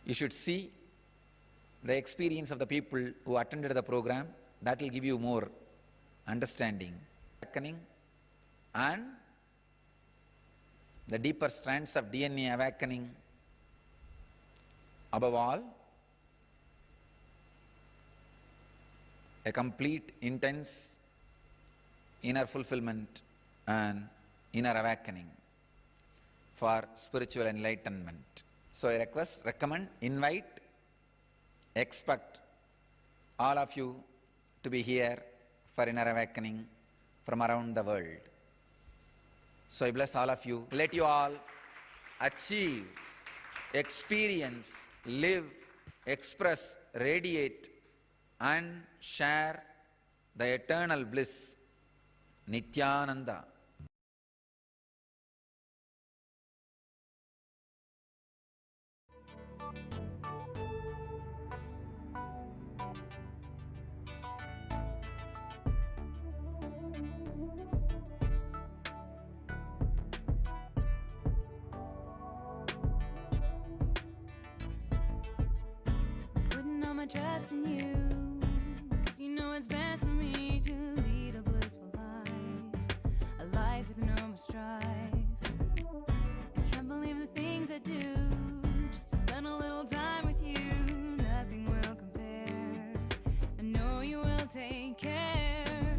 You should see the experience of the people who attended the program. That will give you more understanding, awakening, and the deeper strands of DNA awakening. Above all, a complete, intense inner fulfillment and inner awakening for spiritual enlightenment. So I recommend, invite, expect all of you to be here for inner awakening from around the world. So I bless all of you. Let you all achieve, experience, live, express, radiate, and share the eternal bliss, Nithyananda. Putting all my trust in you, 'cause you know it's best for me to lead a blissful life, a life with no more strife. I can't believe the things I do, just to spend a little time with you. Nothing will compare, I know you will take care.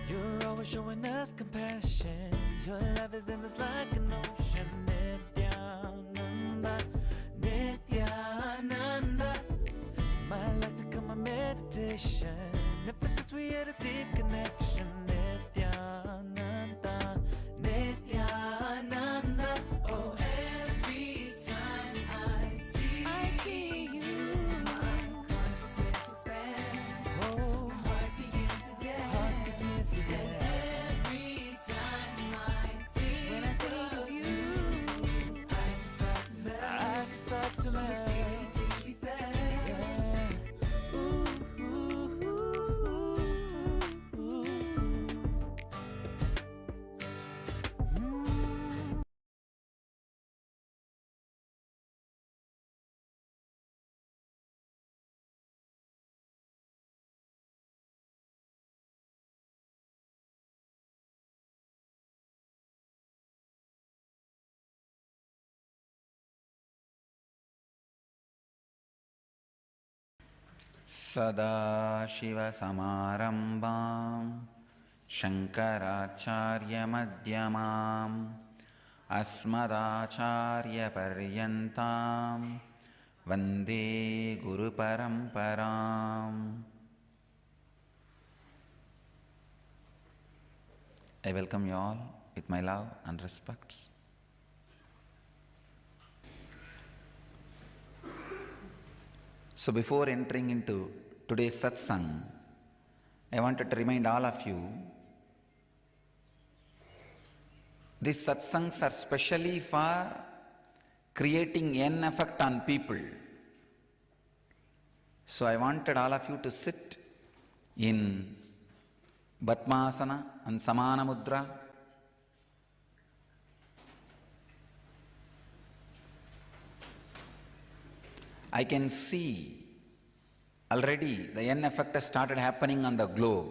You're always showing us compassion. Your love is endless like an ocean. Nithyananda, Nithyananda. My life's become a meditation. Ever since we had a deep connection. Nithyananda, Nithyananda. Oh, every time I see you, my consciousness expands. Oh, my heart begins to dance. And every time I think of you, I just start to melt. So much beauty to be felt. Sadashiva Samarambam Shankaracharya Madhyamam Asmadacharya Paryantam Vande Guru Paramparam. I welcome you all with my love and respects. So before entering into today's satsang, I wanted to remind all of you, these satsangs are specially for creating an effect on people. So I wanted all of you to sit in Batmasana and Samana Mudra. I can see already the N effect has started happening on the globe.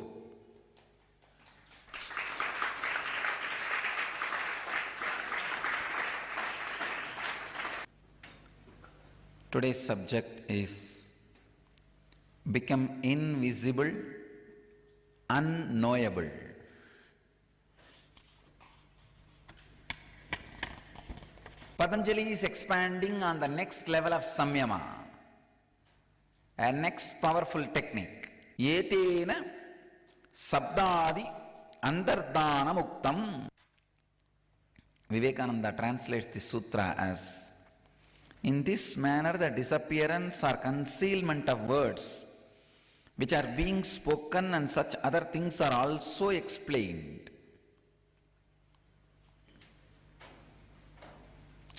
Today's subject is become invisible, unknowable. Patanjali is expanding on the next level of samyama, a next powerful technique. Yetena sabdadi andardana muktam. Vivekananda translates this sutra as, in this manner the disappearance or concealment of words which are being spoken and such other things are also explained.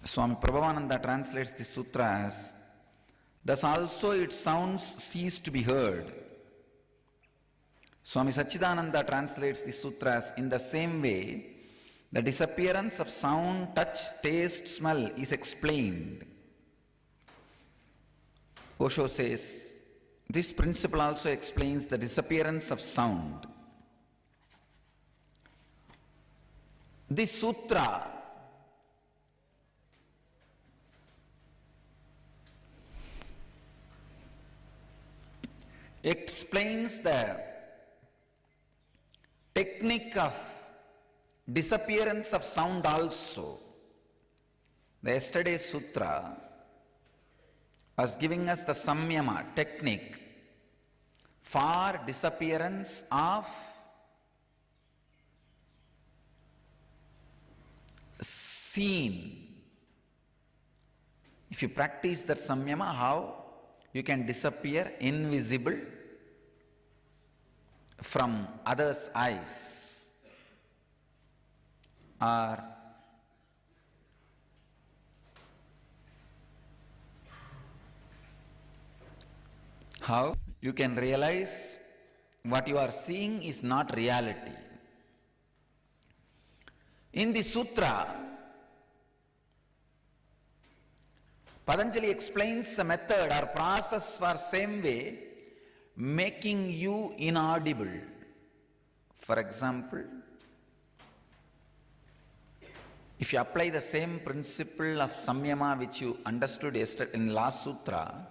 Swami Prabhavananda translates this sutra as, thus also its sounds cease to be heard. Swami Sachidananda translates this sutra as, in the same way, the disappearance of sound, touch, taste, smell is explained. Osho says, this principle also explains the disappearance of sound. This sutra explains the technique of disappearance of sound also. The yesterday's sutra was giving us the samyama technique for disappearance of seen. If you practice that samyama, how you can disappear invisible from others' eyes, or how you can realize what you are seeing is not reality. In the sutra, Patanjali explains a method or process for same way making you inaudible. For example, if you apply the same principle of samyama which you understood yesterday in last sutra,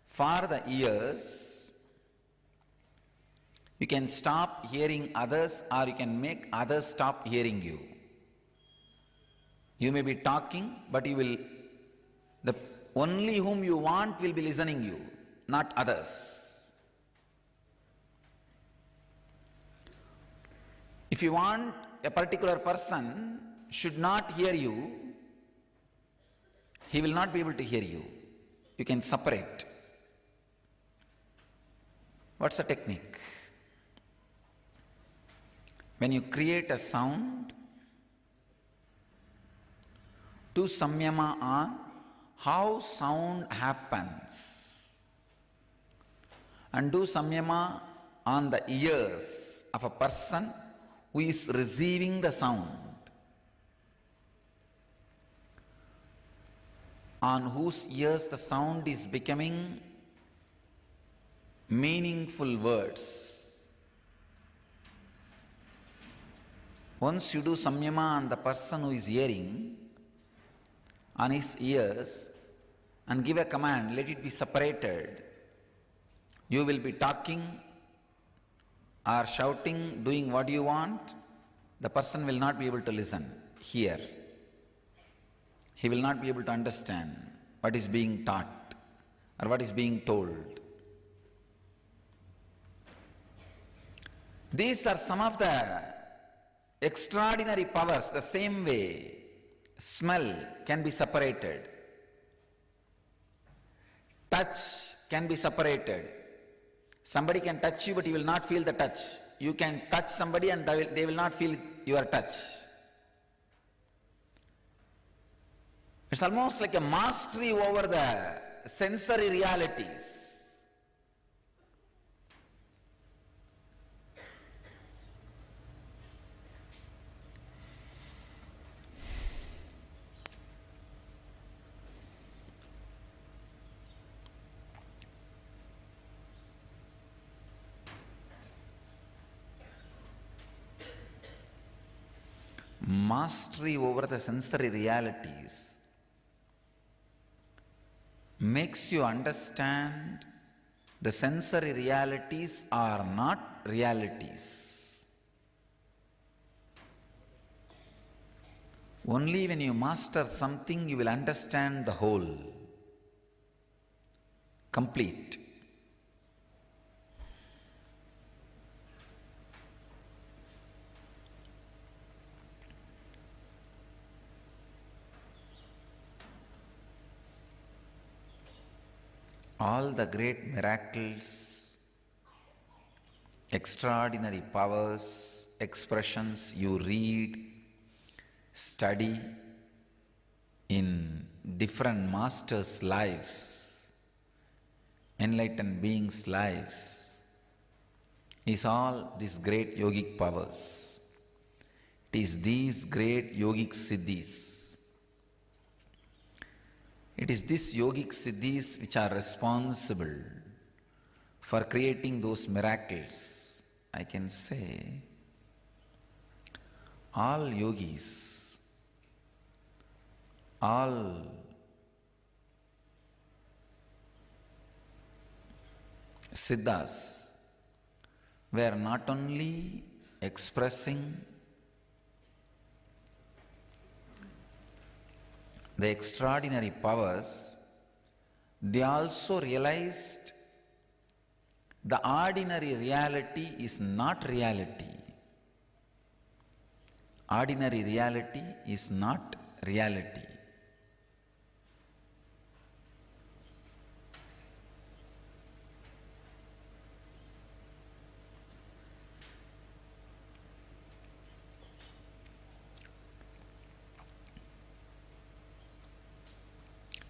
for the ears, you can stop hearing others or you can make others stop hearing you. You may be talking, but the only whom you want will be listening you, not others. If you want a particular person should not hear you, he will not be able to hear you. You can separate. What's the technique? When you create a sound, do samyama on how sound happens, and do samyama on the ears of a person who is receiving the sound, on whose ears the sound is becoming meaningful words. Once you do samyama on the person who is hearing, on his ears, and give a command, let it be separated, you will be talking or shouting, doing what you want, the person will not be able to listen, hear. He will not be able to understand what is being taught or what is being told. These are some of the extraordinary powers. The same way smell can be separated, touch can be separated. Somebody can touch you but you will not feel the touch. You can touch somebody and they will not feel your touch. It's almost like a mastery over the sensory realities. Mastery over the sensory realities makes you understand the sensory realities are not realities. Only when you master something you will understand the whole, complete. All the great miracles, extraordinary powers, expressions you read, study in different masters' lives, enlightened beings' lives, is all these great yogic powers. It is these great yogic siddhis It is these yogic siddhis which are responsible for creating those miracles. I can say all yogis, all siddhas were not only expressing the extraordinary powers, they also realized the ordinary reality is not reality. Ordinary reality is not reality.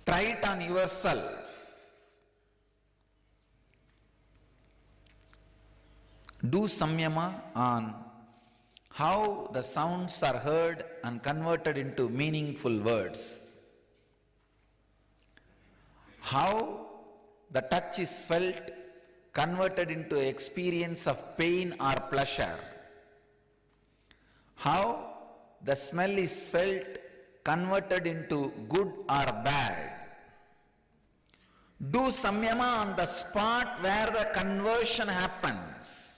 Try it on yourself. Do samyama on how the sounds are heard and converted into meaningful words. How the touch is felt, converted into experience of pain or pleasure. How the smell is felt, converted into good or bad. Do samyama on the spot where the conversion happens.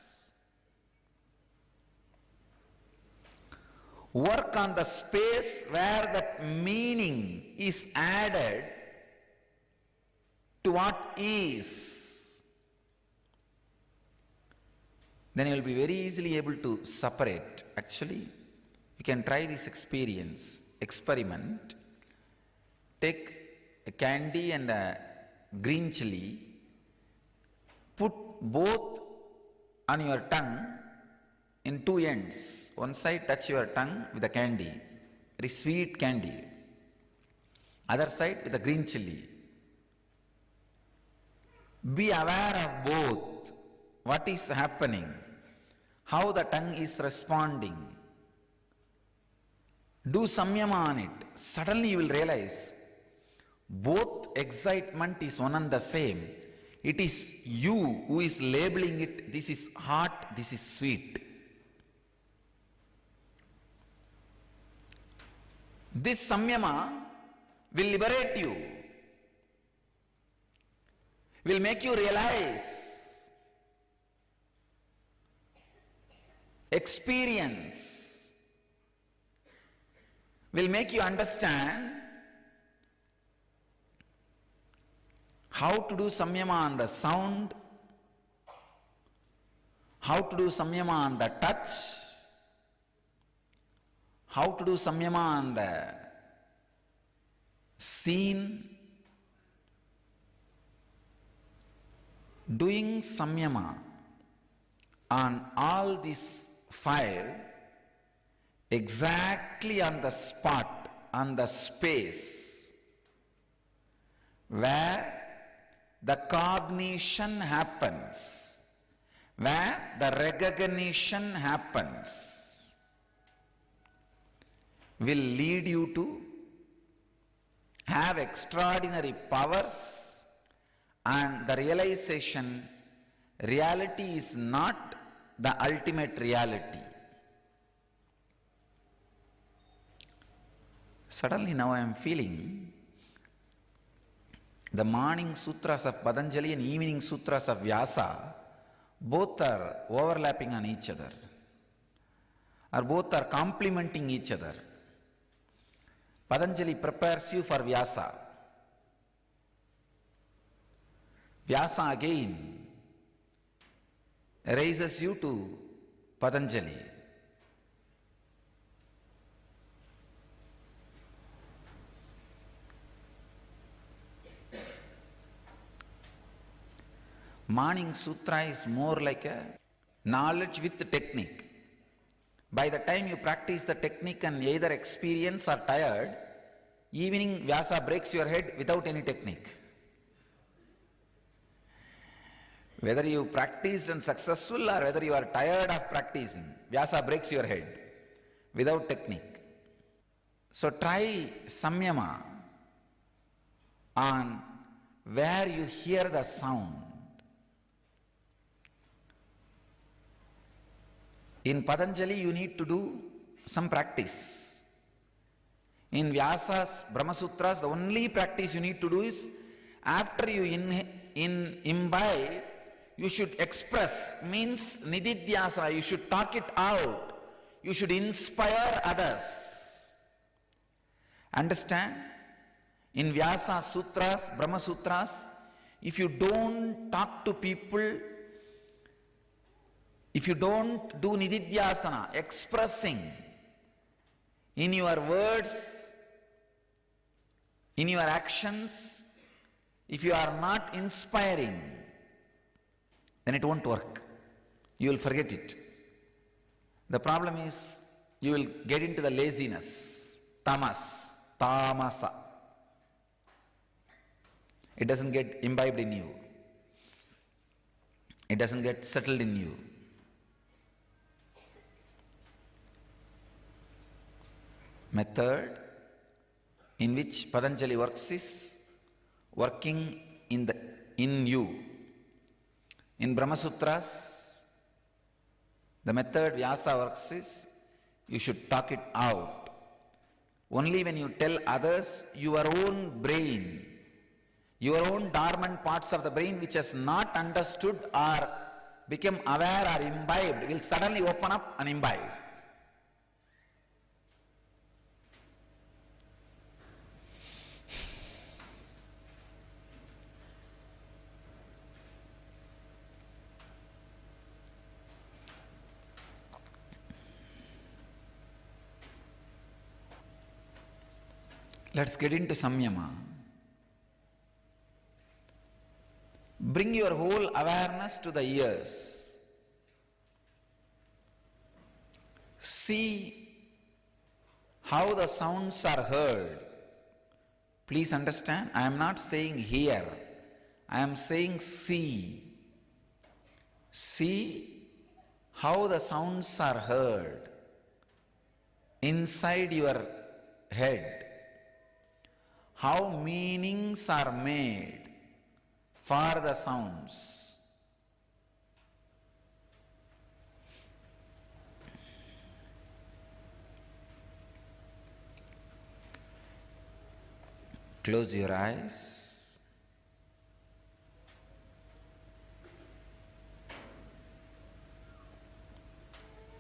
Work on the space where that meaning is added to what is. Then you will be very easily able to separate. Actually, you can try this experiment. Take a candy and a green chili, put both on your tongue in two ends. One side touch your tongue with the candy, very sweet candy. Other side with the green chili. Be aware of both. What is happening? How the tongue is responding. Do samyama on it. Suddenly you will realize both excitement is one and the same. It is you who is labeling it. This is hot, this is sweet. This samyama will liberate you, will make you realize, experience, will make you understand how to do samyama on the sound, how to do samyama on the touch, how to do samyama on the scene. Doing samyama on all these five exactly on the spot, on the space where the cognition happens, where the recognition happens, will lead you to have extraordinary powers and the realization reality is not the ultimate reality. Suddenly now I am feeling the morning sutras of Patanjali and evening sutras of Vyasa both are overlapping on each other, or both are complementing each other. Patanjali prepares you for Vyasa. Vyasa again raises you to Patanjali. Morning Sutra is more like a knowledge with technique. By the time you practice the technique and either experience or tired, evening Vyasa breaks your head without any technique. Whether you practiced and successful or whether you are tired of practicing, Vyasa breaks your head without technique. So try samyama on where you hear the sound. In Patanjali, you need to do some practice. In Vyasa's Brahma Sutras, the only practice you need to do is after you imbibe, you should express, means nididhyasana, you should talk it out. You should inspire others. Understand? In Vyasa Sutras, Brahma Sutras, if you don't talk to people, if you don't do nididhyasana, expressing in your words, in your actions, if you are not inspiring, then it won't work. You will forget it. The problem is you will get into the laziness, tamasa. It doesn't get imbibed in you. It doesn't get settled in you. Method in which Patanjali works is working in you. In Brahma Sutras, the method Vyasa works is you should talk it out. Only when you tell others, your own brain, your own dormant parts of the brain which has not understood or become aware or imbibed will suddenly open up and imbibe. Let's get into samyama. Bring your whole awareness to the ears. See how the sounds are heard. Please understand, I am not saying hear. I am saying see. See how the sounds are heard inside your head. How meanings are made for the sounds. Close your eyes.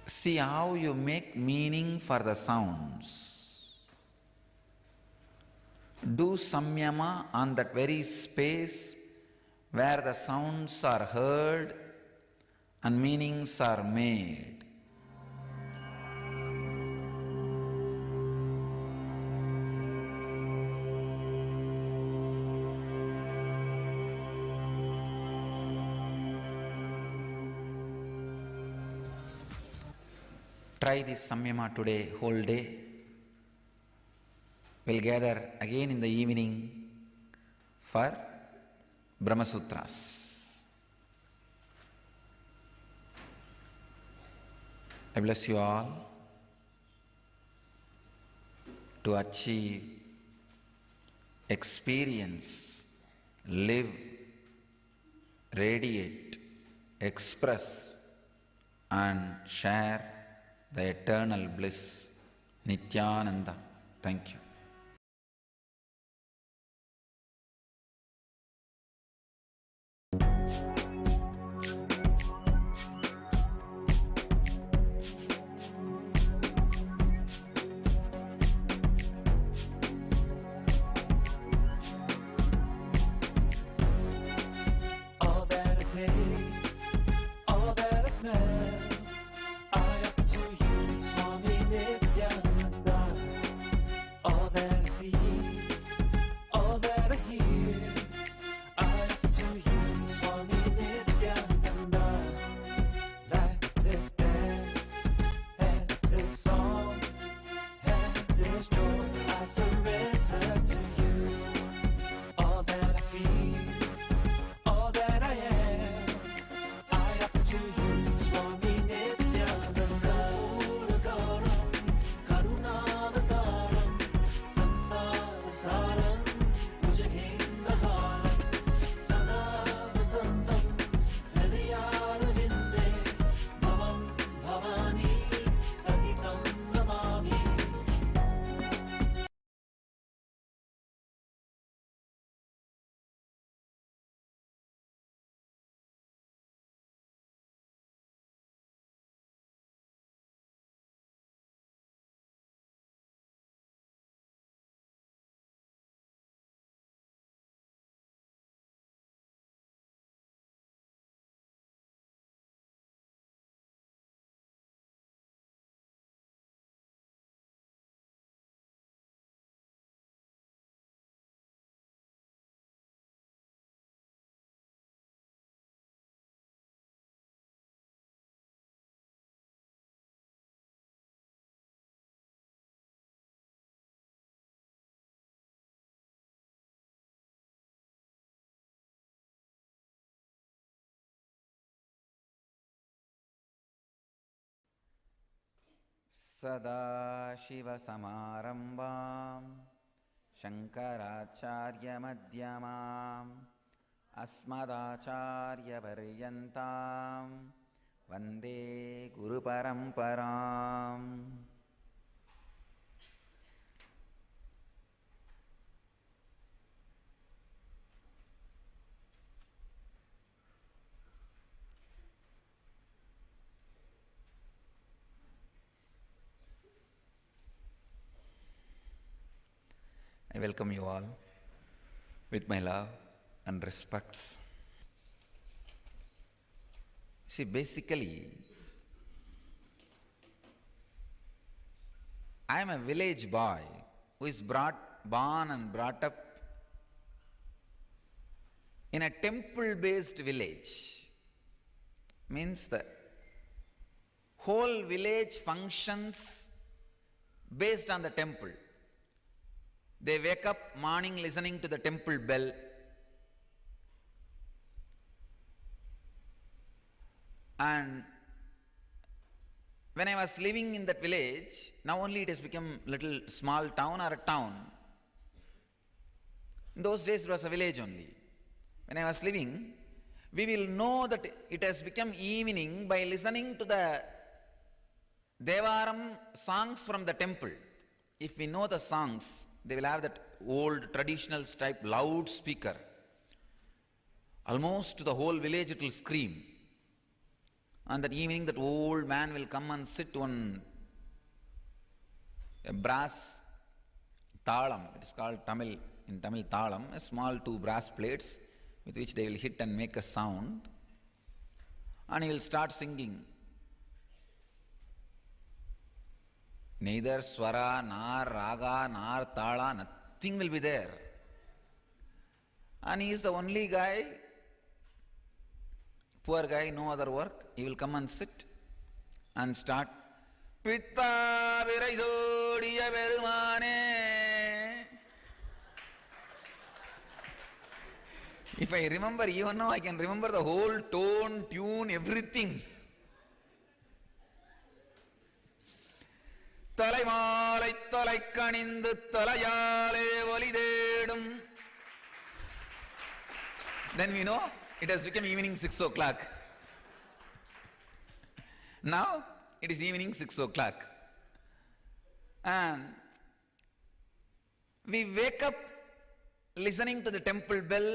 See how you make meaning for the sounds. Do samyama on that very space where the sounds are heard and meanings are made. Try this samyama today, whole day. We'll gather again in the evening for Brahma Sutras. I bless you all to achieve, experience, live, radiate, express and share the eternal bliss. Nithyananda. Thank you. All सदाशिवसमारम्भां शङ्कराचार्यमध्यमाम् अस्मदाचार्यपर्यन्तां वन्दे गुरुपरम्पराम्. I welcome you all with my love and respects. See, basically, I am a village boy who is born and brought up in a temple-based village. Means the whole village functions based on the temple. They wake up morning listening to the temple bell. And when I was living in that village, now only it has become little small town or a town. In those days it was a village only. When I was living, we will know that it has become evening by listening to the Devaram songs from the temple. If we know the songs, they will have that old traditional type loud speaker. Almost to the whole village it will scream. And that evening that old man will come and sit on a brass talam. It is called in Tamil talam, a small 2 brass plates with which they will hit and make a sound. And he will start singing. Neither swara, nor raga, nor tala, nothing will be there. And he is the only guy, poor guy, no other work. He will come and sit and start. Pitta viraisodiya perumane. If I remember, even now I can remember the whole tone, tune, everything. தலைமாலை தலைக்கணிந்து தலையாலே ஒலிதேடும். Then we know it has become evening 6 o'clock. Now it is evening 6 o'clock. And we wake up listening to the temple bell.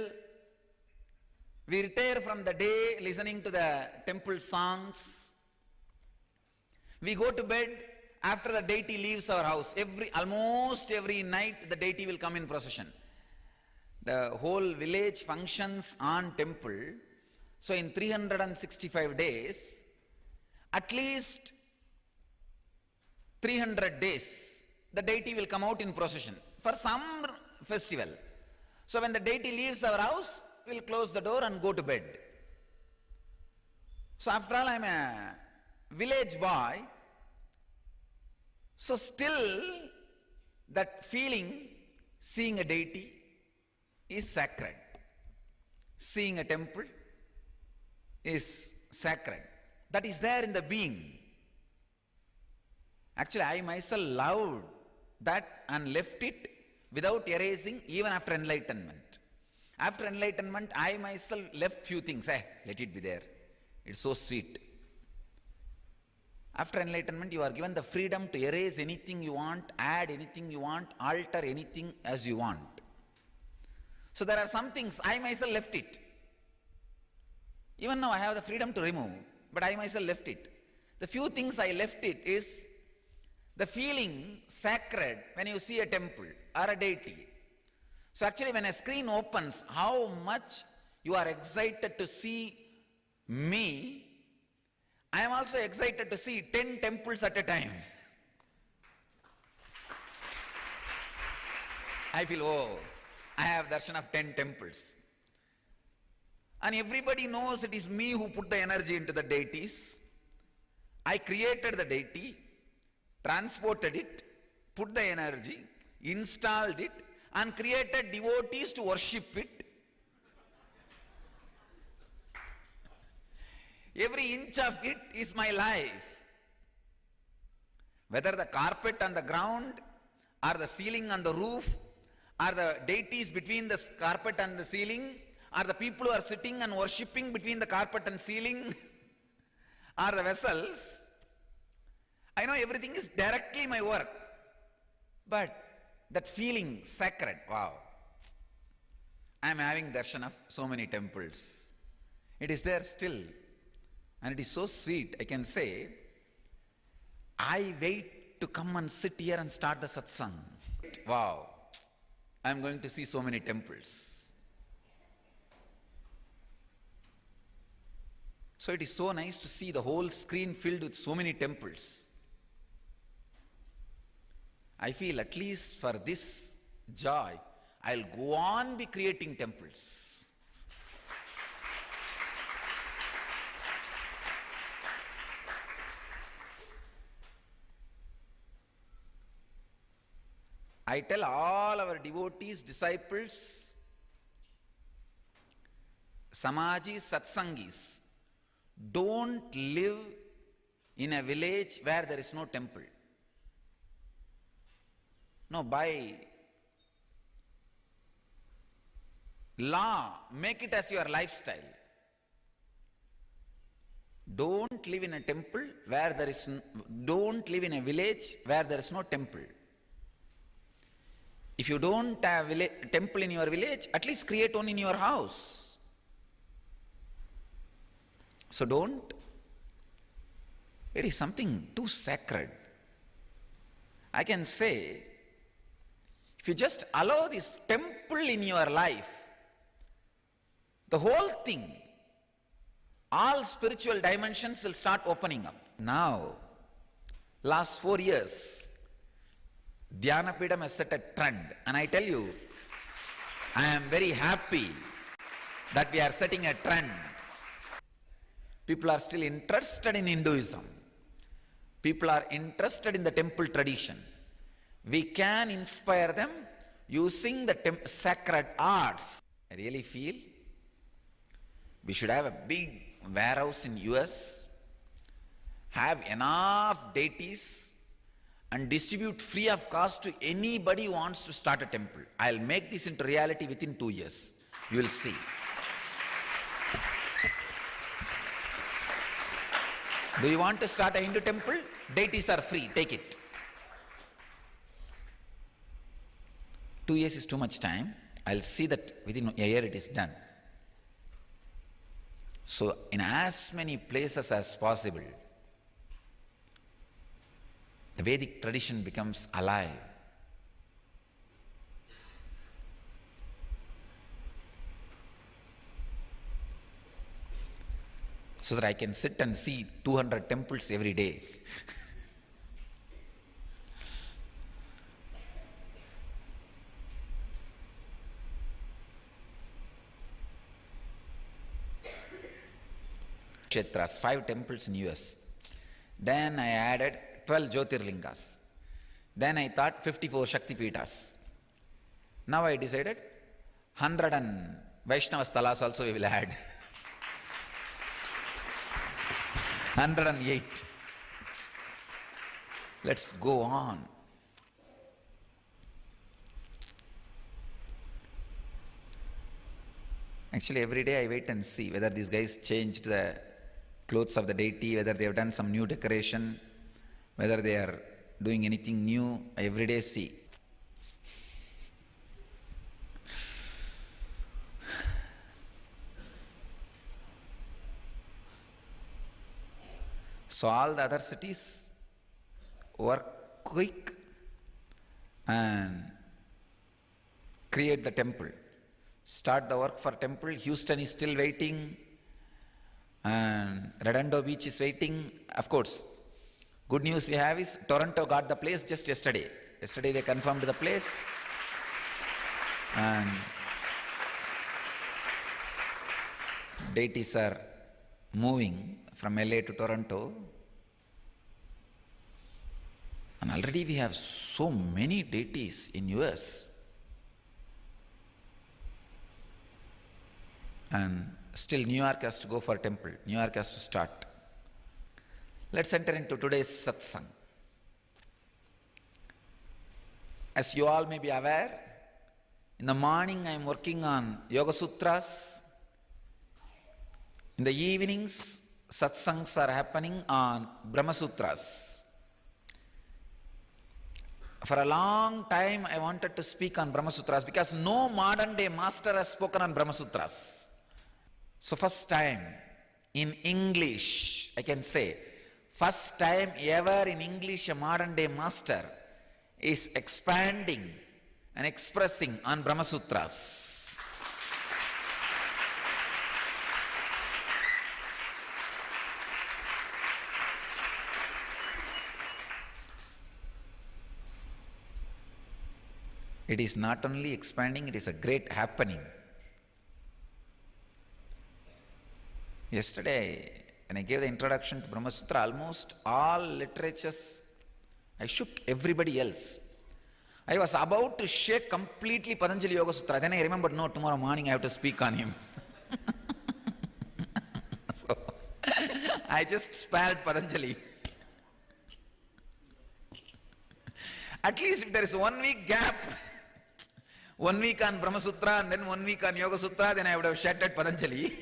We retire from the day listening to the temple songs. We go to bed after the deity leaves our house. Almost every night the deity will come in procession. The whole village functions on temple. So in 365 days, at least 300 days, the deity will come out in procession for some festival. So when the deity leaves our house, we will close the door and go to bed. So after all, I am a village boy. So still that feeling, seeing a deity is sacred. Seeing a temple is sacred. That is there in the being. Actually, I myself loved that and left it without erasing even after enlightenment. After enlightenment, I myself left few things. Let it be there. It's so sweet. After enlightenment, you are given the freedom to erase anything you want, add anything you want, alter anything as you want. So there are some things, I myself left it. Even now I have the freedom to remove, but I myself left it. The few things I left it is the feeling sacred when you see a temple or a deity. So actually when a screen opens, how much you are excited to see me, I am also excited to see 10 temples at a time. I feel, I have darshan of 10 temples. And everybody knows it is me who put the energy into the deities. I created the deity, transported it, put the energy, installed it, and created devotees to worship it. Every inch of it is my life. Whether the carpet on the ground, or the ceiling on the roof, or the deities between the carpet and the ceiling, or the people who are sitting and worshipping between the carpet and ceiling, or the vessels, I know everything is directly my work. But that feeling sacred, wow. I am having darshan of so many temples. It is there still. And it is so sweet. I can say, I wait to come and sit here and start the satsang. Wow. I am going to see so many temples. So it is so nice to see the whole screen filled with so many temples. I feel at least for this joy, I'll go on be creating temples. I tell all our devotees, disciples, Samajis, Satsangis, don't live in a village where there is no temple. No, by law, make it as your lifestyle. Don't live in a temple where there is, don't live in a village where there is no temple. If you don't have a temple in your village, at least create one in your house. So don't. It is something too sacred. I can say, if you just allow this temple in your life, the whole thing, all spiritual dimensions will start opening up. Now, last 4 years, Dhyanapidam has set a trend. And I tell you, I am very happy that we are setting a trend. People are still interested in Hinduism. People are interested in the temple tradition. We can inspire them using the sacred arts. I really feel we should have a big warehouse in US, have enough deities, and distribute free of cost to anybody who wants to start a temple. I'll make this into reality within 2 years. You will see. Do you want to start a Hindu temple? Deities are free. Take it. 2 years is too much time. I'll see that within a year it is done. So in as many places as possible, the Vedic tradition becomes alive. So that I can sit and see 200 temples every day. Kshetras, 5 temples in US. Then I added 12 Jyotirlingas. Then I thought 54 Shakti Peethas. Now I decided 100 and Vaishnava Stalas also we will add. 108. Let's go on. Actually, every day I wait and see whether these guys changed the clothes of the deity, whether they have done some new decoration, whether they are doing anything new. I every day see. So all the other cities work quick and create the temple. Start the work for temple. Houston is still waiting, and Redondo Beach is waiting. Of course, good news we have is Toronto got the place just yesterday. Yesterday they confirmed the place, and deities are moving from LA to Toronto. And already we have so many deities in US. And still New York has to go for temple. New York has to start. Let's enter into today's satsang. As you all may be aware, in the morning I am working on Yoga Sutras. In the evenings, satsangs are happening on Brahma Sutras. For a long time I wanted to speak on Brahma Sutras because no modern day master has spoken on Brahma Sutras. So first time in English, I can say, first time ever in English a modern day master is expanding and expressing on Brahma Sutras. It is not only expanding, it is a great happening. Yesterday, when I gave the introduction to Brahma Sutra, almost all literatures, I shook everybody else. I was about to shake completely Patanjali Yoga Sutra. Then I remembered, no, tomorrow morning I have to speak on him. So, I just spared Patanjali. At least if there is 1 week gap, 1 week on Brahma Sutra and then 1 week on Yoga Sutra, then I would have shattered Patanjali.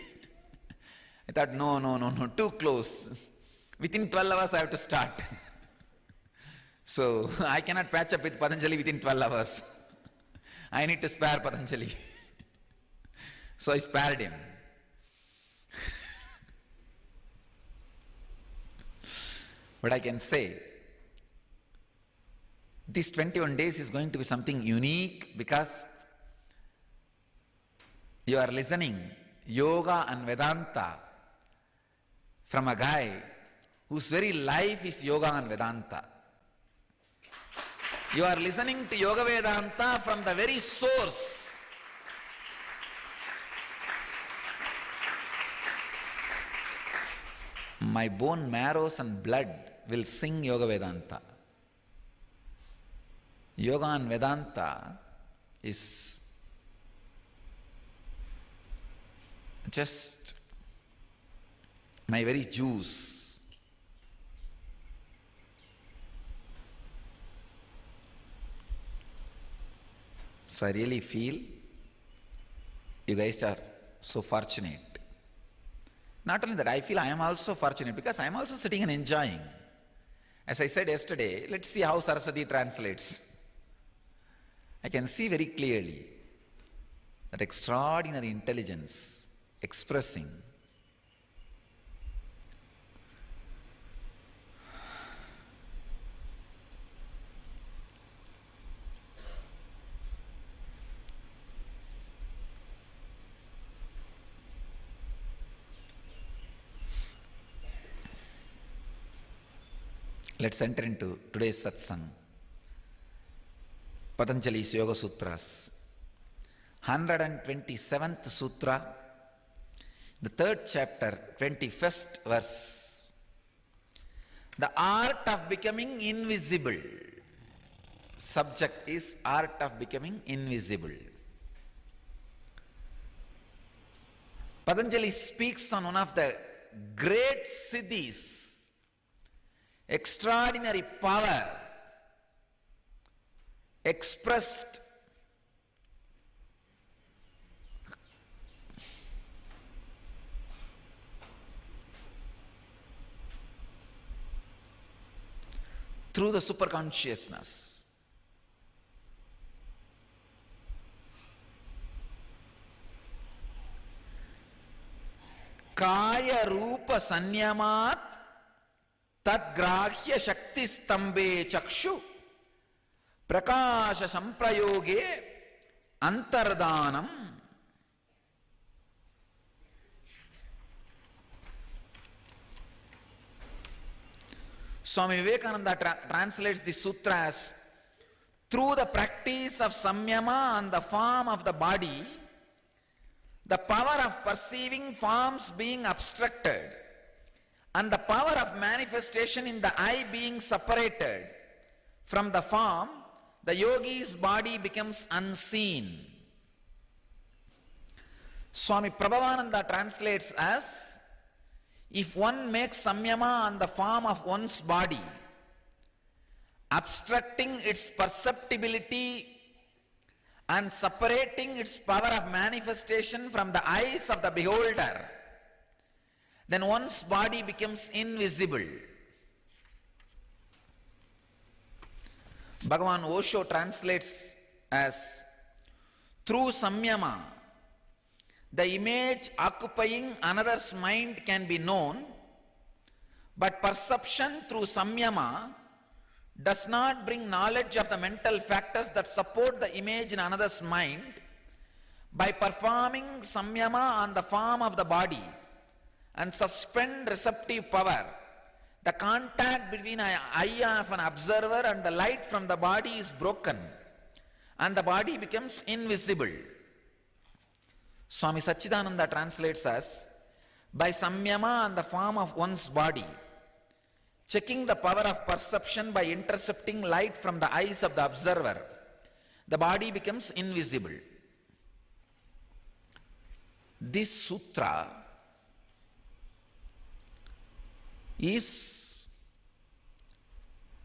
I thought, no, too close. Within 12 hours I have to start. So, I cannot patch up with Patanjali within 12 hours. I need to spare Patanjali. So I spared him. But I can say, these 21 days is going to be something unique because you are listening Yoga and Vedanta from a guy whose very life is Yoga and Vedanta. You are listening to Yoga Vedanta from the very source. My bone marrows and blood will sing Yoga Vedanta. Yoga and Vedanta is just my very juice. So I really feel you guys are so fortunate. Not only that, I feel I am also fortunate because I am also sitting and enjoying. As I said yesterday, let's see how Saraswati translates. I can see very clearly that extraordinary intelligence expressing Let's enter into today's satsang. Patanjali's Yoga Sutras. 127th Sutra, the 3rd chapter, 21st verse. The art of becoming invisible. Subject is art of becoming invisible. Patanjali speaks on one of the great siddhis, extraordinary power expressed through the superconsciousness. Kaya Rupa Sanyamat Tadgrahya Shakti Stambe Chakshu Prakasha Samprayoge Antardanam. Swami Vivekananda translates this sutra as, through the practice of samyama on the form of the body, the power of perceiving forms being obstructed and the power of manifestation in the eye being separated from the form, the yogi's body becomes unseen. Swami Prabhavananda translates as, if one makes samyama on the form of one's body obstructing its perceptibility and separating its power of manifestation from the eyes of the beholder, then one's body becomes invisible. Bhagavan Osho translates as, through samyama, the image occupying another's mind can be known, but perception through samyama does not bring knowledge of the mental factors that support the image in another's mind. By performing samyama on the form of the body and suspend receptive power, the contact between an eye of an observer and the light from the body is broken and the body becomes invisible. Swami Satchidananda translates as, by samyama on the form of one's body, checking the power of perception by intercepting light from the eyes of the observer, the body becomes invisible. This sutra is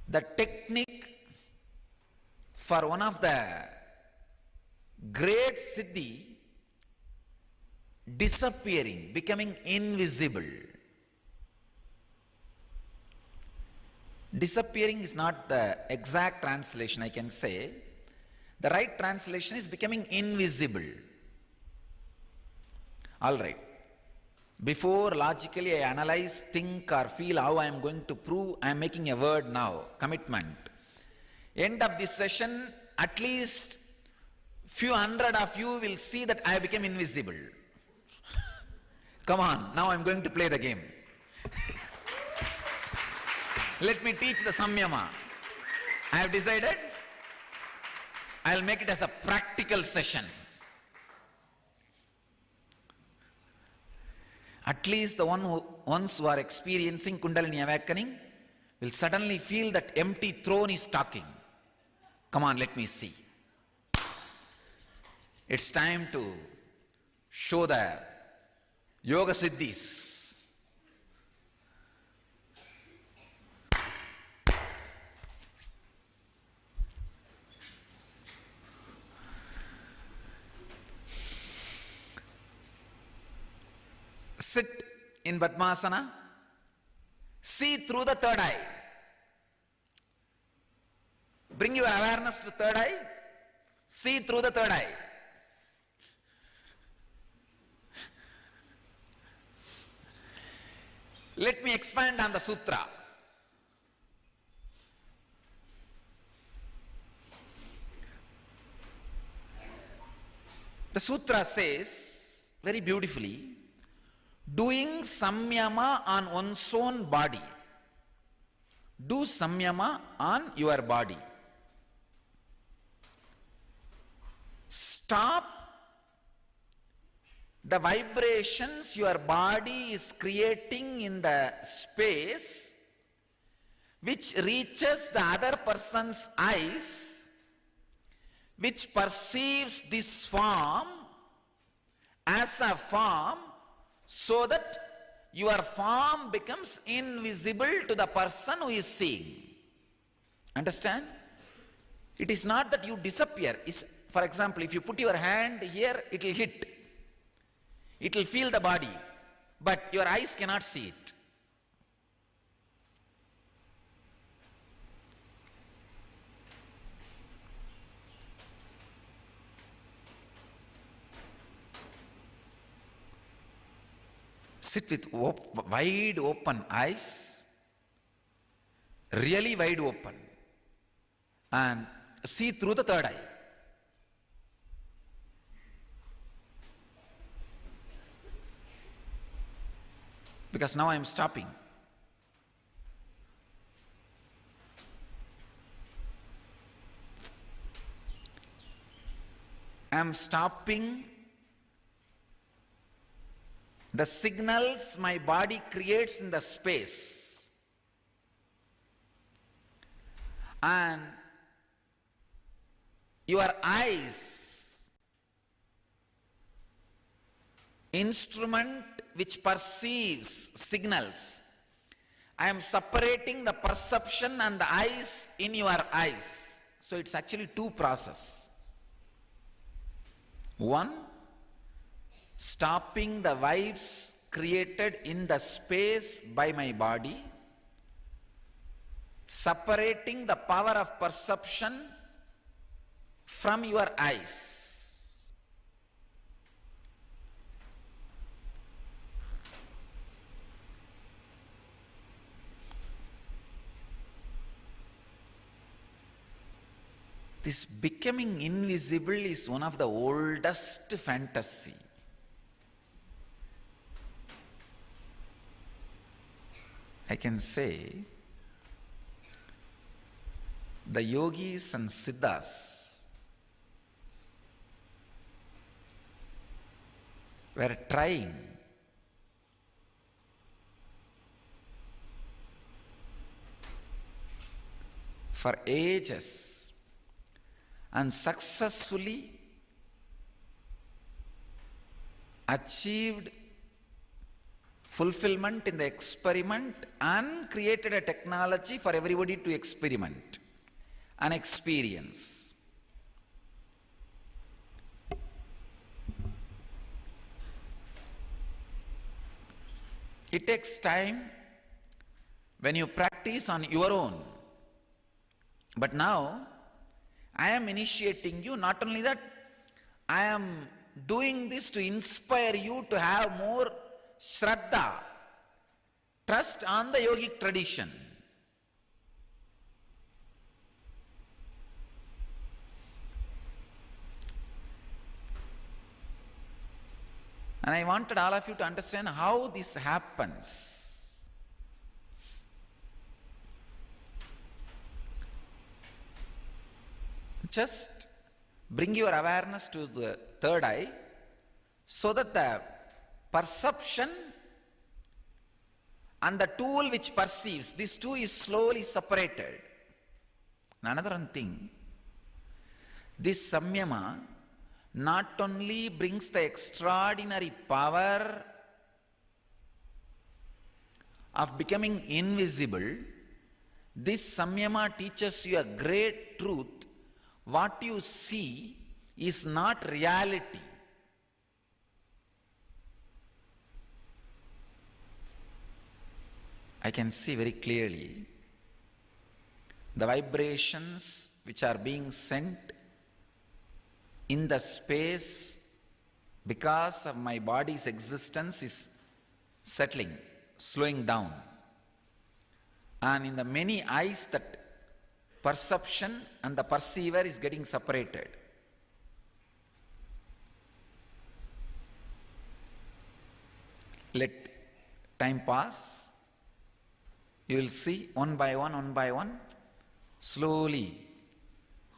the technique for one of the great siddhi disappearing, becoming invisible. Disappearing is not the exact translation, I can say. The right translation is becoming invisible. All right. Before logically I analyze, think or feel how I am going to prove, I am making a word now, commitment. End of this session, at least few hundred of you will see that I became invisible. Come on, now I am going to play the game. Let me teach the samyama. I have decided I will make it as a practical session. At least the ones who are experiencing Kundalini awakening will suddenly feel that empty throne is talking. Come on, let me see. It's time to show the Yoga Siddhis. Sit in Padmasana, see through the third eye. Bring your awareness to third eye, see through the third eye. Let me expand on the sutra. The sutra says very beautifully, doing samyama on one's own body. Do samyama on your body. Stop the vibrations your body is creating in the space which reaches the other person's eyes, which perceives this form as a form, so that your form becomes invisible to the person who is seeing. Understand? It is not that you disappear. For example, if you put your hand here, it will hit. It will feel the body, but your eyes cannot see it. Sit with wide open eyes, really wide open, and see through the third eye. Because now I am stopping. I am stopping the signals my body creates in the space. And your eyes, instrument which perceives signals, I am separating the perception and the eyes in your eyes. So it's actually two processes. One, stopping the vibes created in the space by my body, separating the power of perception from your eyes. This becoming invisible is one of the oldest fantasy. I can say the yogis and siddhas were trying for ages and successfully achieved fulfillment in the experiment and created a technology for everybody to experiment and experience. It takes time when you practice on your own. But now, I am initiating you. Not only that, I am doing this to inspire you to have more Shraddha, trust on the yogic tradition. And I wanted all of you to understand how this happens. Just bring your awareness to the third eye so that the perception and the tool which perceives, this two is slowly separated. Another one thing, this samyama not only brings the extraordinary power of becoming invisible, this samyama teaches you a great truth. What you see is not reality. I can see very clearly the vibrations which are being sent in the space because of my body's existence is settling, slowing down. And in the many eyes, that perception and the perceiver is getting separated. Let time pass. You will see one by one, slowly,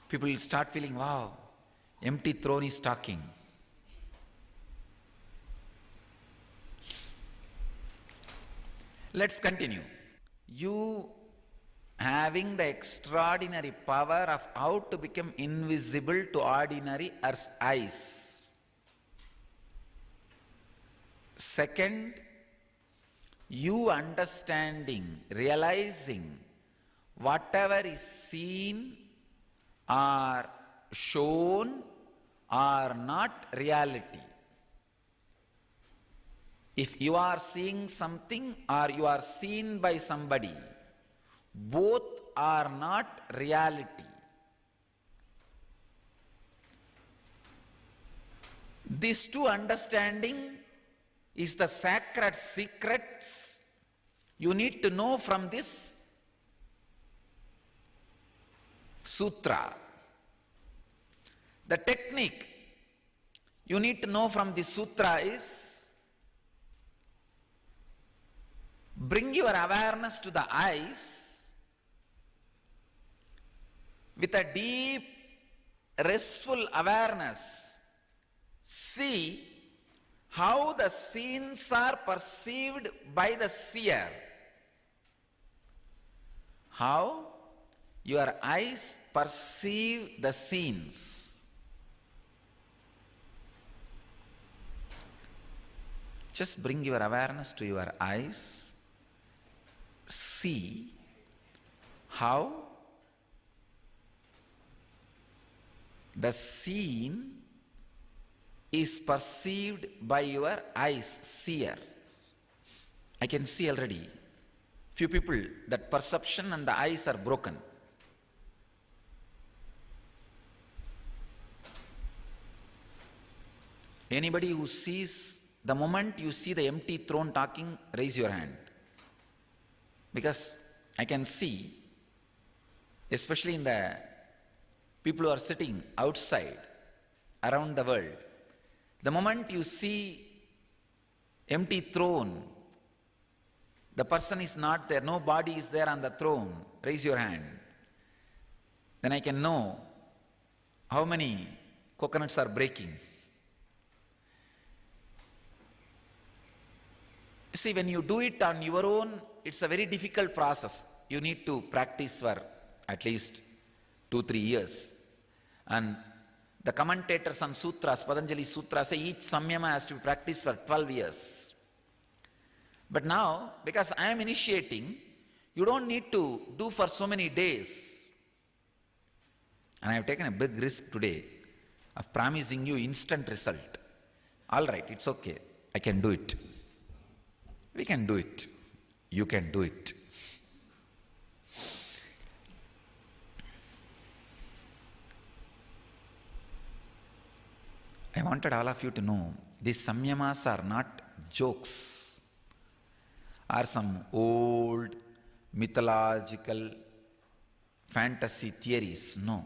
people will start feeling, wow, empty throne is talking. Let's continue. You having the extraordinary power of how to become invisible to ordinary eyes. Second, you understanding, realizing whatever is seen or shown are not reality. If you are seeing something or you are seen by somebody, both are not reality. This two understanding is the sacred secrets you need to know from this sutra. The technique you need to know from this sutra is bring your awareness to the eyes with a deep, restful awareness. See how the scenes are perceived by the seer. How your eyes perceive the scenes. Just bring your awareness to your eyes. see how the scene is perceived by your eyes, seer. I can see already few people that perception and the eyes are broken. Anybody who sees, the moment you see the empty throne talking, raise your hand. Because I can see, especially in the people who are sitting outside around the world, the moment you see empty throne, the person is not there, no body is there on the throne, raise your hand. Then I can know how many coconuts are breaking. See, when you do it on your own, it's a very difficult process. You need to practice for at least 2-3 years. And the commentators on sutras, Patanjali Sutras, say each samyama has to be practiced for 12 years. But now, because I am initiating, you don't need to do for so many days. And I have taken a big risk today of promising you instant result. All right, it's okay. I can do it. We can do it. You can do it. I wanted all of you to know these samyamas are not jokes or some old mythological fantasy theories. No.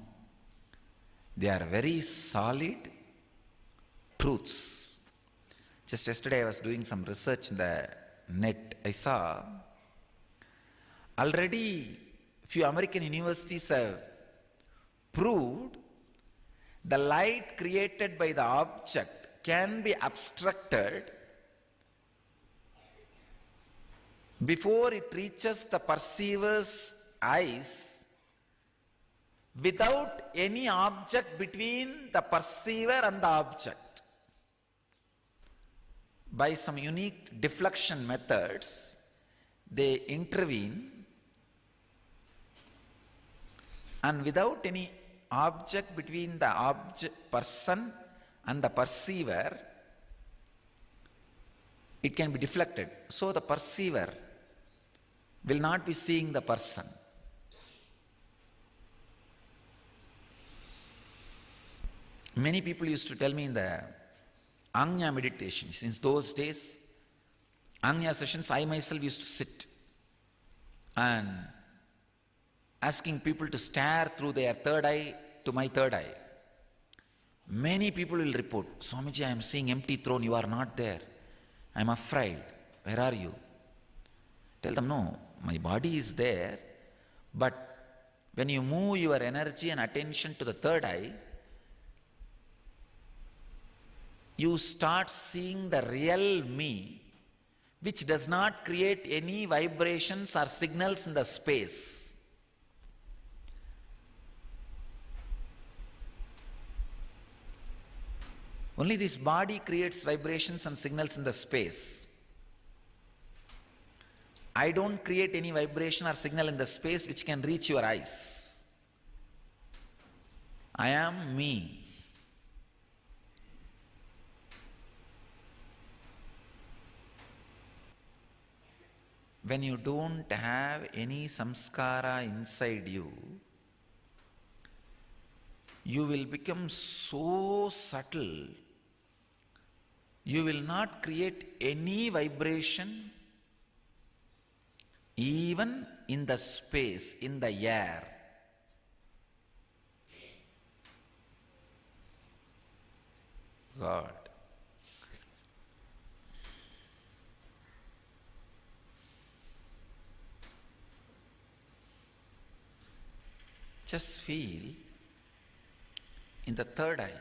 They are very solid truths. Just yesterday I was doing some research in the net. I saw already few American universities have proved the light created by the object can be abstracted before it reaches the perceiver's eyes without any object between the perceiver and the object. By some unique deflection methods, they intervene, and without any object between the person and the perceiver, it can be deflected. So the perceiver will not be seeing the person. Many people used to tell me in the Anya meditation, since those days, Anya sessions, I myself used to sit and asking people to stare through their third eye to my third eye. Many people will report, Swamiji, I am seeing empty throne, you are not there. I am afraid. Where are you? Tell them, no, my body is there, but when you move your energy and attention to the third eye, you start seeing the real me, which does not create any vibrations or signals in the space. Only this body creates vibrations and signals in the space. I don't create any vibration or signal in the space which can reach your eyes. I am me. When you don't have any samskara inside you, you will become so subtle, you will not create any vibration even in the space, in the air. God. Just feel in the third eye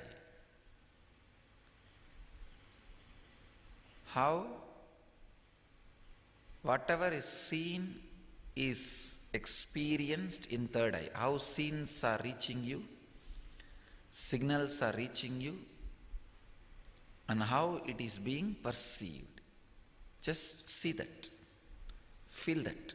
how whatever is seen is experienced in third eye, how scenes are reaching you, signals are reaching you, and how it is being perceived. Just see that, feel that.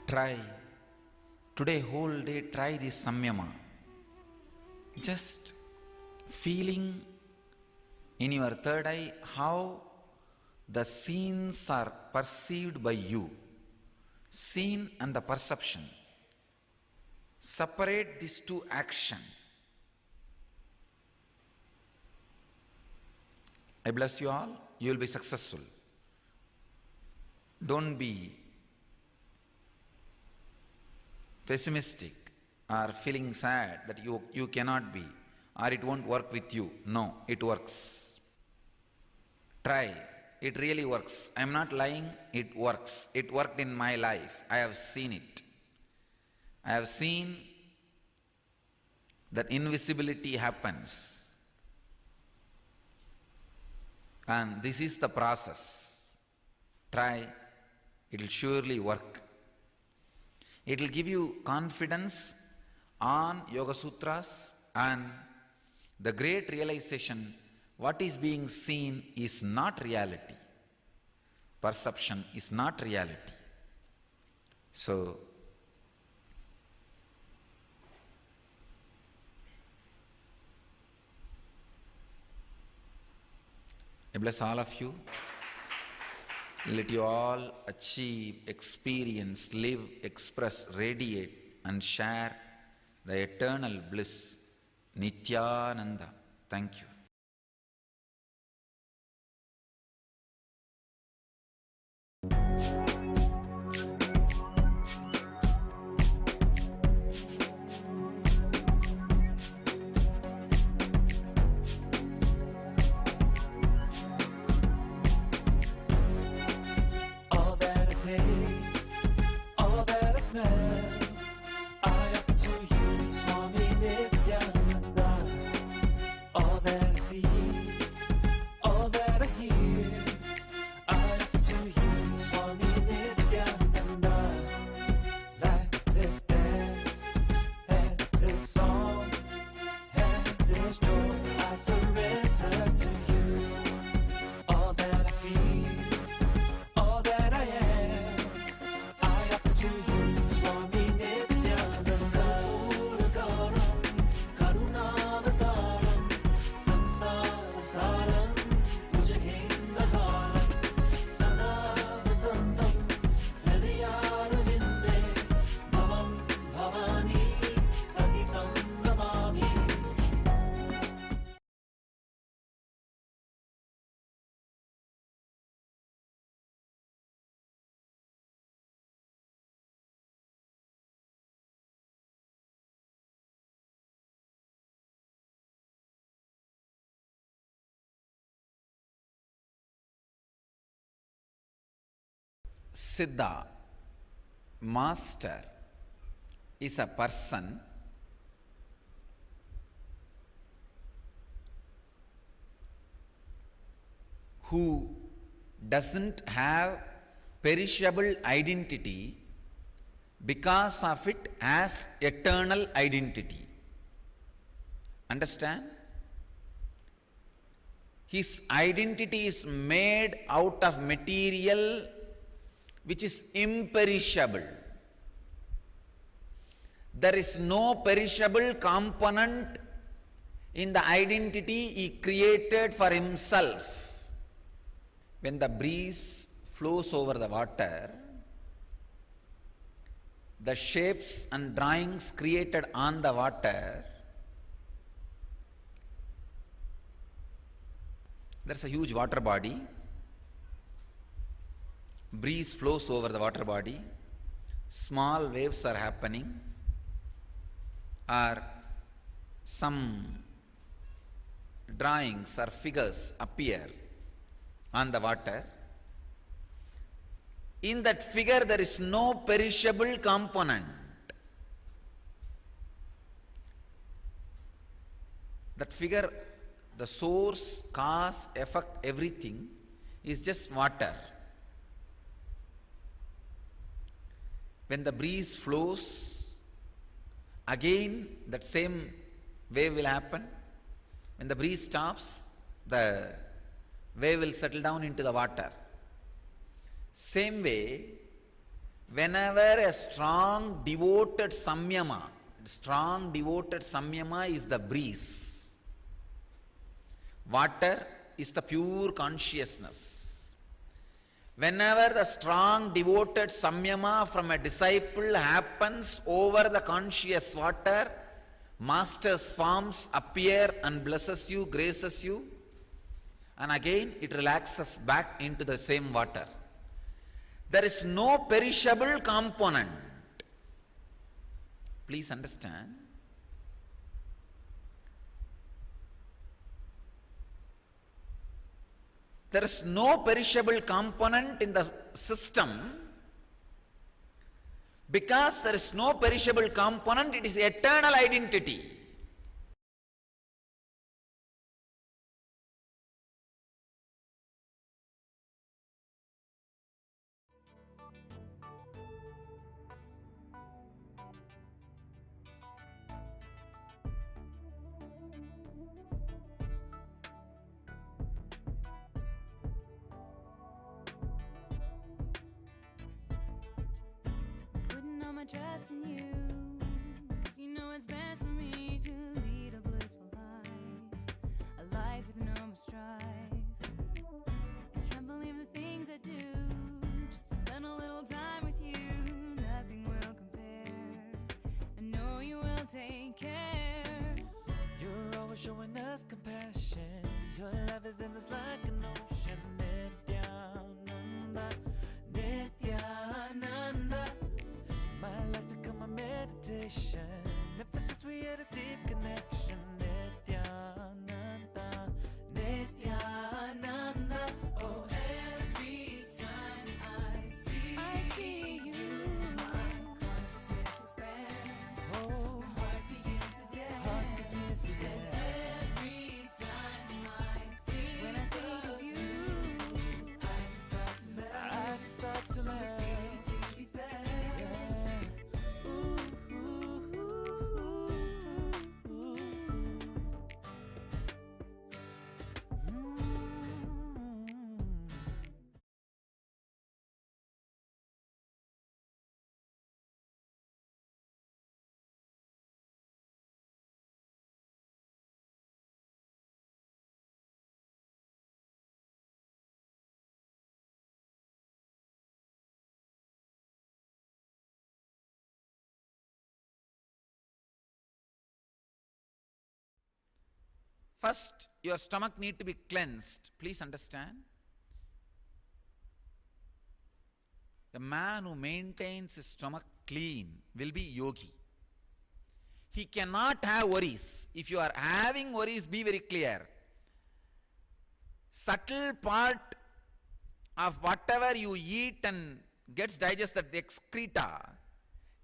Try. Today, whole day, try this samyama. Just feeling in your third eye how the scenes are perceived by you. Scene and the perception. Separate these two actions. I bless you all. You will be successful. Don't be pessimistic or feeling sad that you cannot be or it won't work with you. No, it works. Try. It really works. I am not lying. It works. It worked in my life. I have seen it. I have seen that invisibility happens. And this is the process. Try. It will surely work. It will give you confidence on Yoga Sutras and the great realization what is being seen is not reality. Perception is not reality. So, I bless all of you. Let you all achieve, experience, live, express, radiate and share the eternal bliss. Nithyananda. Thank you. All that I taste, all that I smell, I offer to you, Swami Nithyananda. All that I see, all that I hear, I offer to you, Swami Nithyananda. Like this dance, and this song, and this joy, I surrender to you. All that I feel, all that I am, I offer to you, Swami Nithyananda. Puragaram, Karunavataram, Samsara Saram, Bhujagendaharam, Sada Vasantam, Hridayarvinde, Bhavam Bhavani, Sahitam Namami. Siddha, master, is a person who doesn't have perishable identity because of it has eternal identity. Understand? His identity is made out of material which is imperishable. There is no perishable component in the identity he created for himself. When the breeze flows over the water, the shapes and drawings created on the water, there's a huge water body. Breeze flows over the water body, small waves are happening, or some drawings or figures appear on the water. In that figure there is no perishable component. That figure, the source, cause, effect, everything is just water. When the breeze flows, again that same wave will happen. When the breeze stops, the wave will settle down into the water. Same way, Whenever a strong devoted samyama is the breeze. Water is the pure consciousness. Whenever the strong devoted samyama from a disciple happens over the conscious water, master's forms appear and blesses you, graces you, and again it relaxes back into the same water. There is no perishable component. Please understand. There is no perishable component in the system. Because there is no perishable component, it is eternal identity. Putting all my trust in you, 'cause you know it's best for me to lead a blissful life, a life with no more strife. I can't believe the things I do, just to spend a little time with you. Nothing will compare. I know you will take care. You're always showing us compassion. Your love is endless like an ocean. Nithyananda, Nithyananda. My life's become a meditation. Ever since we had a deep connection. Nithyananda, Nithyananda. Oh, every time I see you, my consciousness expands. Oh, my heart begins to dance. Every time when I think of you, I just start to melt. So much beauty to be found. Yeah. Ooh, ooh, ooh, ooh, ooh. First, your stomach need to be cleansed. Please understand. The man who maintains his stomach clean will be yogi. He cannot have worries. If you are having worries, be very clear. Subtle part of whatever you eat and gets digested, the excreta,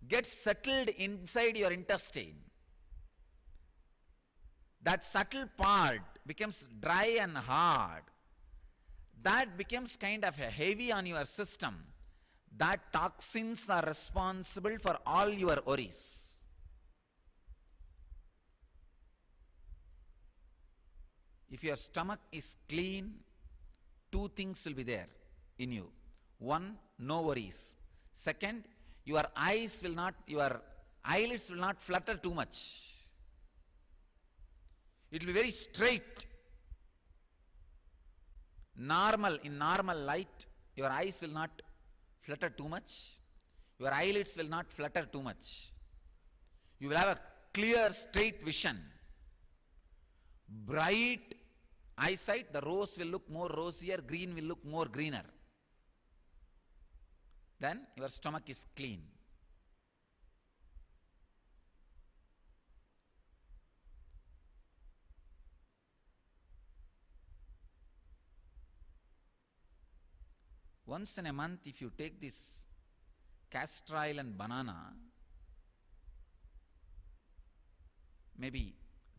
gets settled inside your intestine. That subtle part becomes dry and hard. That becomes kind of heavy on your system. That toxins are responsible for all your worries. If your stomach is clean, two things will be there in you. One, no worries. Second, your eyelids will not flutter too much. It will be very straight. In normal light, your eyes will not flutter too much. Your eyelids will not flutter too much. You will have a clear, straight vision. Bright eyesight, the rose will look more rosier, green will look more greener. Then your stomach is clean. Once in a month, if you take this castor oil and banana, maybe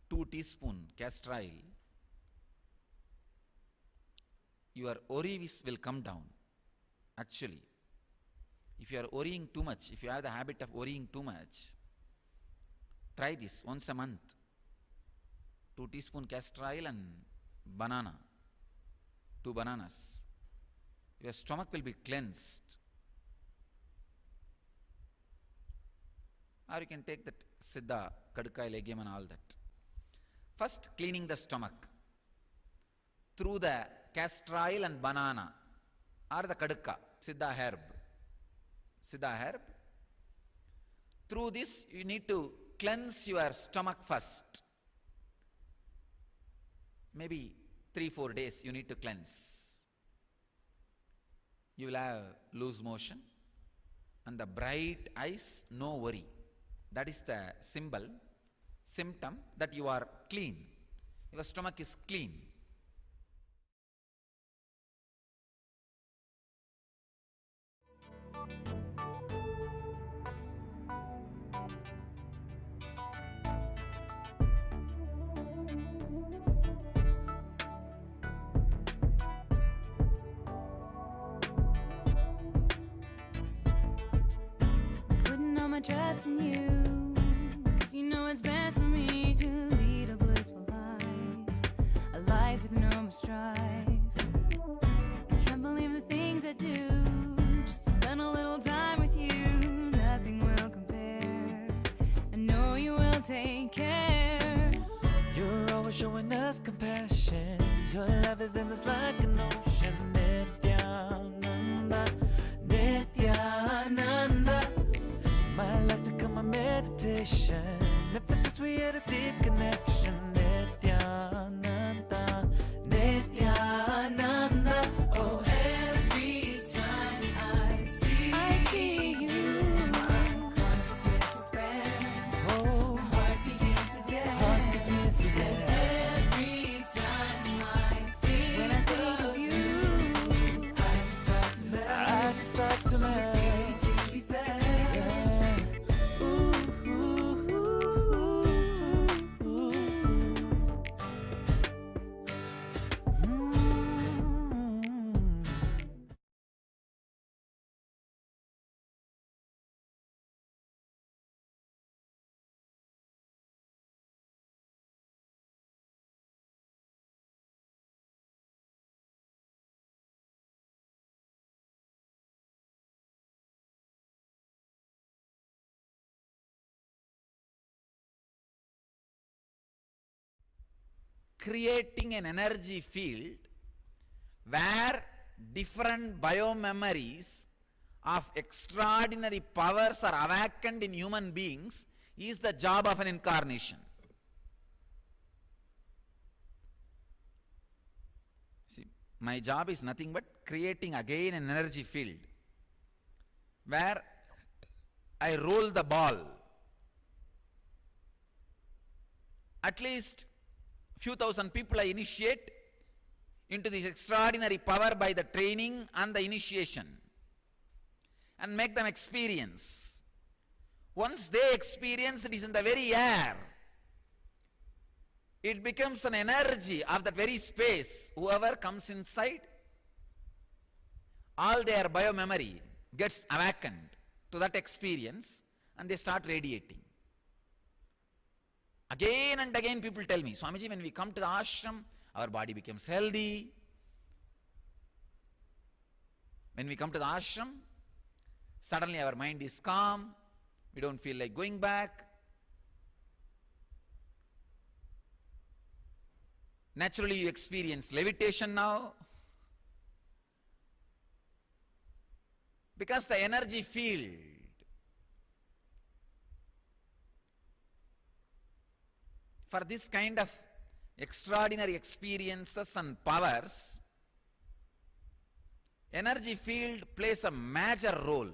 2 teaspoons castor oil, your worries will come down. Actually, if you are worrying too much, if you have the habit of worrying too much, try this once a month. 2 teaspoons castor oil and banana, 2 bananas. Your stomach will be cleansed. Or you can take that Siddha, Kadkai, Legium and all that. First, cleaning the stomach through the castor oil and banana or the Kadka, Siddha herb. Siddha herb. Through this, you need to cleanse your stomach first. Maybe 3-4 days you need to cleanse. You will have loose motion and the bright eyes, no worry. That is the symptom that you are clean. Your stomach is clean. Putting all my trust in you, 'cause you know it's best for me to lead a blissful life, a life with no more strife. Can't believe the things I do, just to spend a little time with you. Nothing will compare, I know you will take care. You're always showing us compassion. Your love is endless like an ocean. Nithyananda, Nithyananda. My life's become a meditation. Ever since we had a deep connection. Nithyananda, Nithyananda. Oh, every time I see you, my consciousness expands. Oh, my heart begins to dance. And every time I think of you, I just start to melt. To be fair. Creating an energy field where different biomemories of extraordinary powers are awakened in human beings is the job of an incarnation. See, my job is nothing but creating again an energy field where I roll the ball. At least few thousand people I initiate into this extraordinary power by the training and the initiation and make them experience. Once they experience, it is in the very air. It becomes an energy of that very space. Whoever comes inside, all their biomemory gets awakened to that experience and they start radiating. Again and again people tell me, Swamiji, when we come to the ashram, our body becomes healthy. When we come to the ashram, suddenly our mind is calm. We don't feel like going back. Naturally you experience levitation now. Because the energy field for this kind of extraordinary experiences and powers, energy field plays a major role.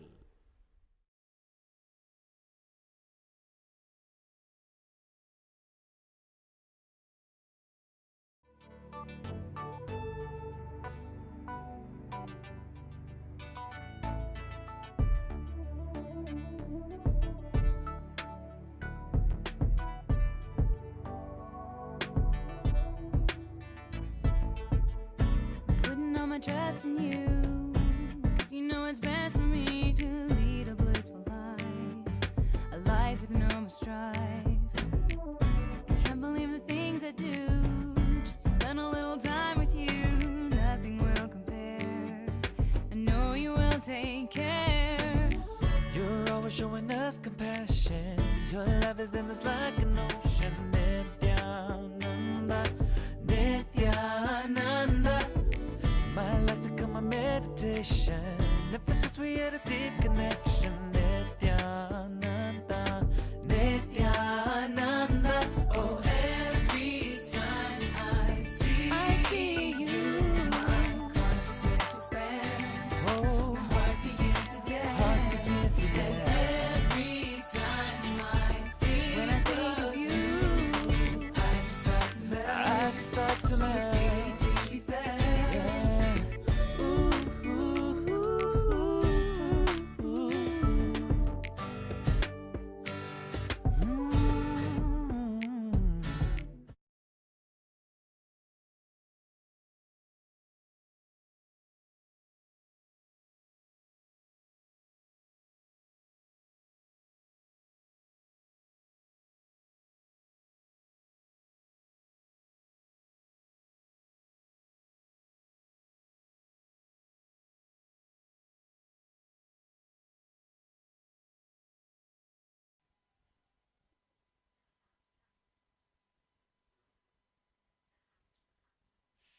Putting all my trust in you, 'cause you know it's best for me to lead a blissful life, a life with no more strife. Can't believe the things I do, just to spend a little time with you. Nothing will compare, I know you will take care. You're always showing us compassion.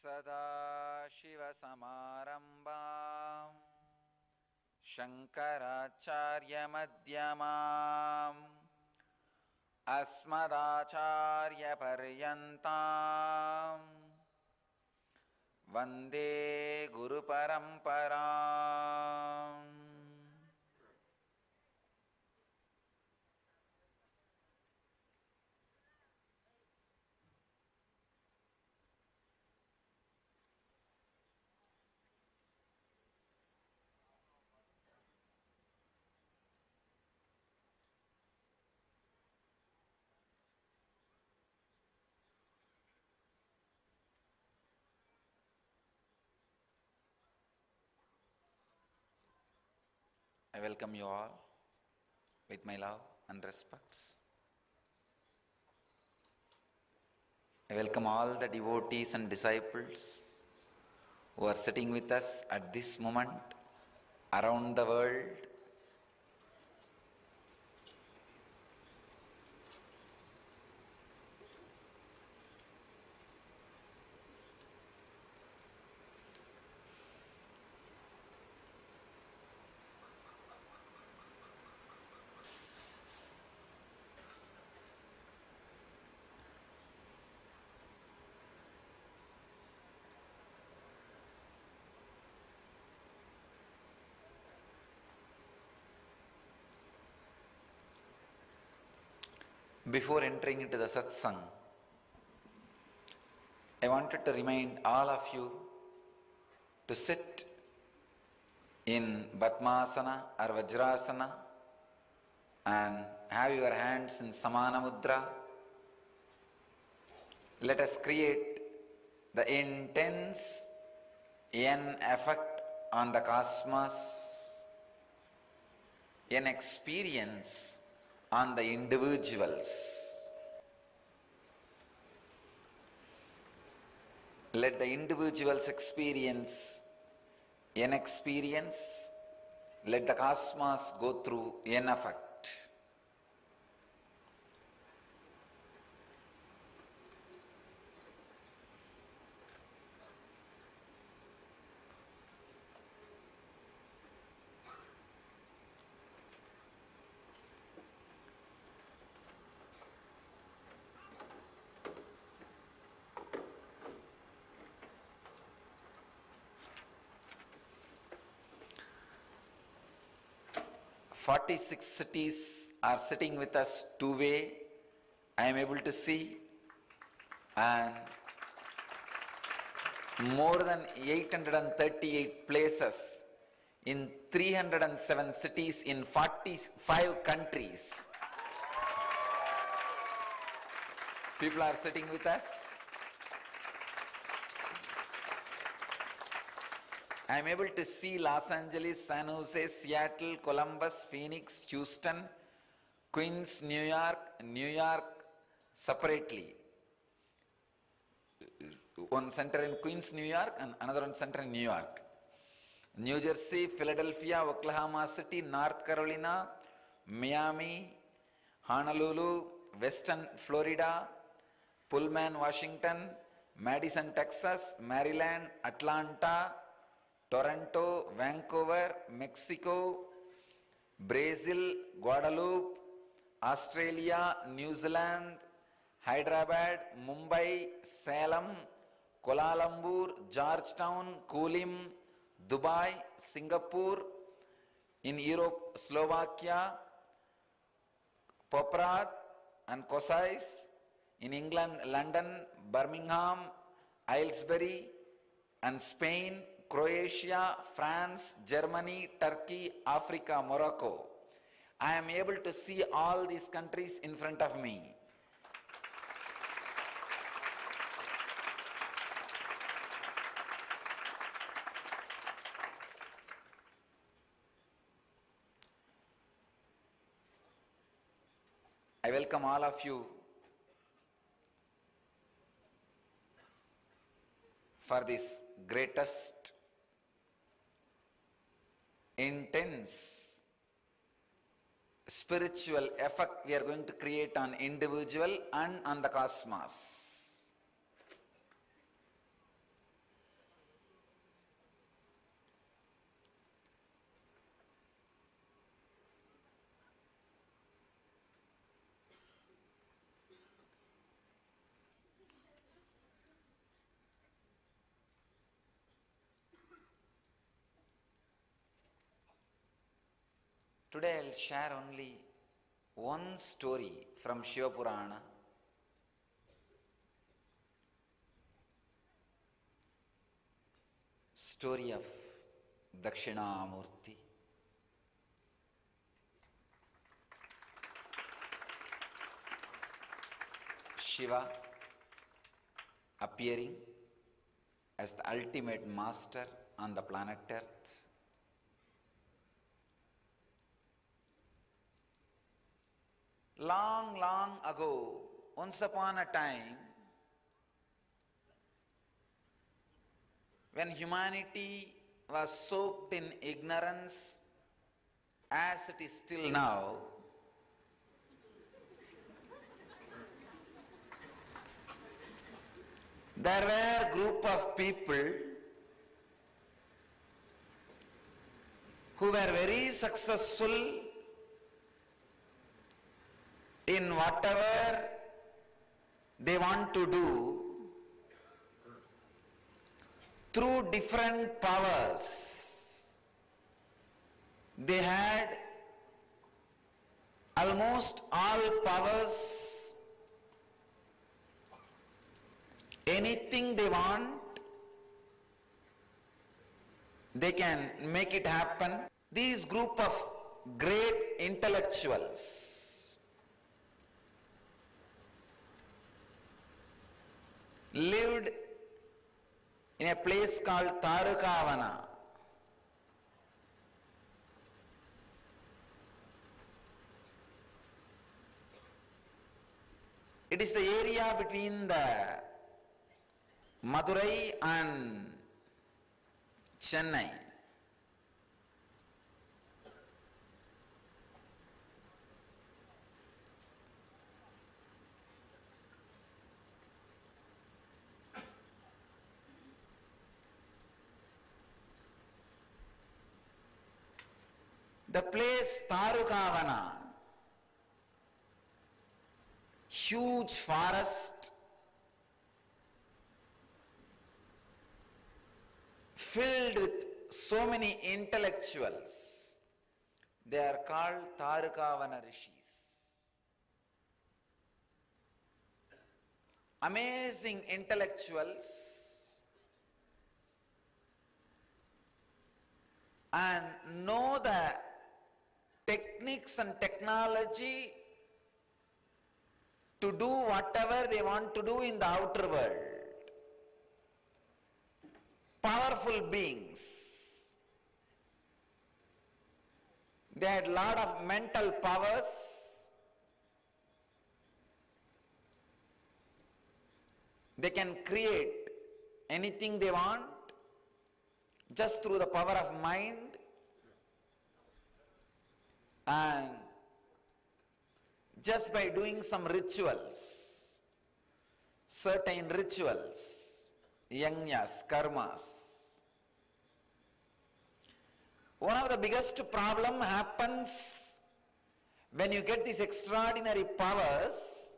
सदाशिवसमारम्भाम् शङ्कराचार्यमध्यमाम् अस्मदाचार्यपर्यन्ताम् वन्दे गुरुपरम्पराम्. I welcome you all with my love and respects. I welcome all the devotees and disciples who are sitting with us at this moment around the world. Before entering into the satsang, I wanted to remind all of you to sit in Padmasana or Vajrasana and have your hands in Samana Mudra. Let us create the intense yen effect on the cosmos, an experience on the individuals. Let the individuals experience an experience, let the cosmos go through an effect. Forty-six cities are sitting with us two-way. I am able to see, and more than 838 places in 307 cities in 45 countries. People are sitting with us. I am able to see Los Angeles, San Jose, Seattle, Columbus, Phoenix, Houston, Queens, New York separately. One center in Queens, New York, and another one center in New York. New Jersey, Philadelphia, Oklahoma City, North Carolina, Miami, Honolulu, Western Florida, Pullman, Washington, Madison, Texas, Maryland, Atlanta, Toronto, Vancouver, Mexico, Brazil, Guadeloupe, Australia, New Zealand, Hyderabad, Mumbai, Salem, Kuala Lumpur, Georgetown, Kulim, Dubai, Singapore, in Europe, Slovakia, Poprad and Kosais, in England, London, Birmingham, Aylesbury, and Spain, Croatia, France, Germany, Turkey, Africa, Morocco. I am able to see all these countries in front of me. I welcome all of you for this greatest, intense spiritual effect we are going to create on individual and on the cosmos. Today I'll share only one story from Shiva Purana. Story of Dakshinamurti. Shiva appearing as the ultimate master on the planet Earth. Long, long ago, once upon a time, when humanity was soaked in ignorance, as it is still now, there were a group of people who were very successful in whatever they want to do through different powers. They had almost all powers. Anything they want, they can make it happen. These group of great intellectuals lived in a place called Tarukavana. It is the area between the Madurai and Chennai. The place Tarukavana, huge forest, filled with so many intellectuals. They are called Tarukavana Rishis. Amazing intellectuals, and know the techniques and technology to do whatever they want to do in the outer world. Powerful beings. They had a lot of mental powers. They can create anything they want just through the power of mind, and just by doing some rituals, certain rituals, yajnas, karmas. One of the biggest problem happens when you get these extraordinary powers,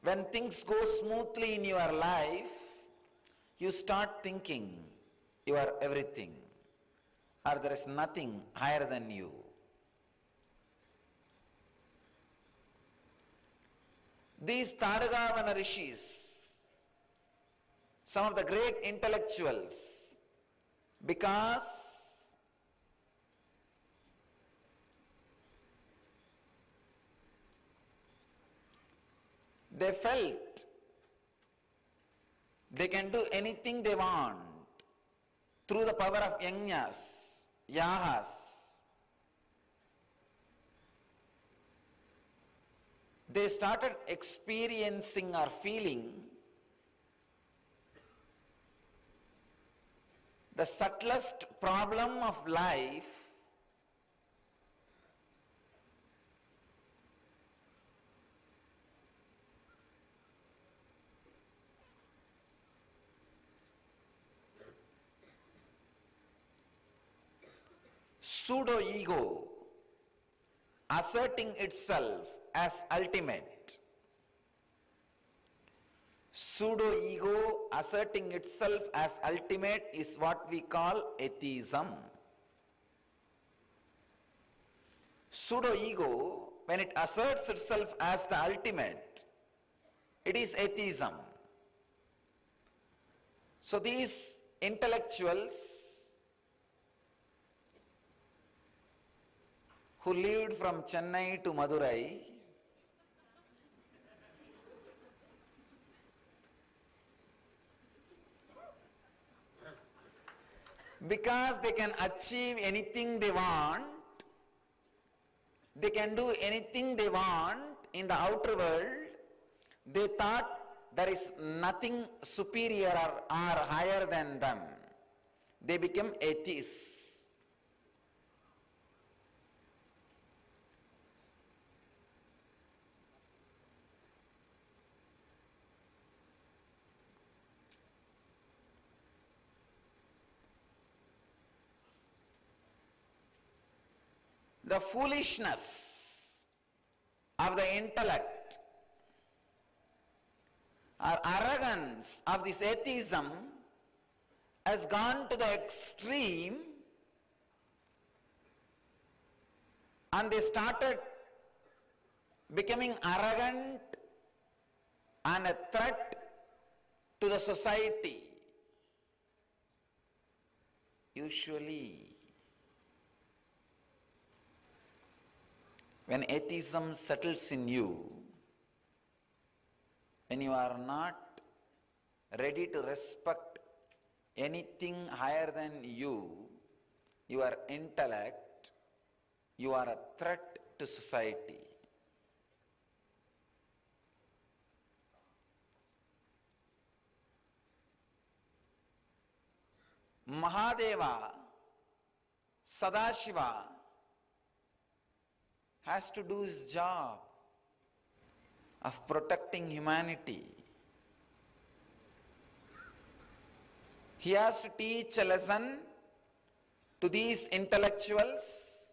when things go smoothly in your life, you start thinking you are everything, or there is nothing higher than you. These Tarukavana Rishis, some of the great intellectuals, because they felt they can do anything they want through the power of yajnas, yahas. They started experiencing or feeling the subtlest problem of life pseudo-ego asserting itself as ultimate. Pseudo-ego asserting itself as ultimate is what we call atheism. Pseudo-ego, when it asserts itself as the ultimate, it is atheism. So these intellectuals who lived from Chennai to Madurai because they can achieve anything they want, they can do anything they want in the outer world, they thought there is nothing superior or higher than them. They became atheists. The foolishness of the intellect or arrogance of this atheism has gone to the extreme, and they started becoming arrogant and a threat to the society. Usually, when atheism settles in you, when you are not ready to respect anything higher than you, your intellect, you are a threat to society. Mahadeva, Sadashiva has to do his job of protecting humanity. He has to teach a lesson to these intellectuals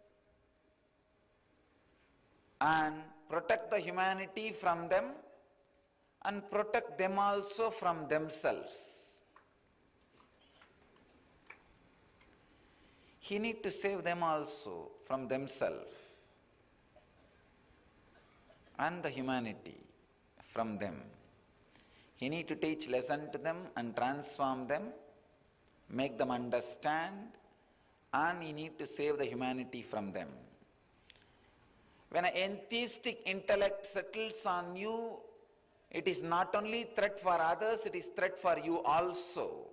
and protect the humanity from them and protect them also from themselves. He needs to save them also from themselves and the humanity from them. He needs to teach lesson to them and transform them, make them understand, and he needs to save the humanity from them. When an atheistic intellect settles on you, it is not only threat for others, it is threat for you also.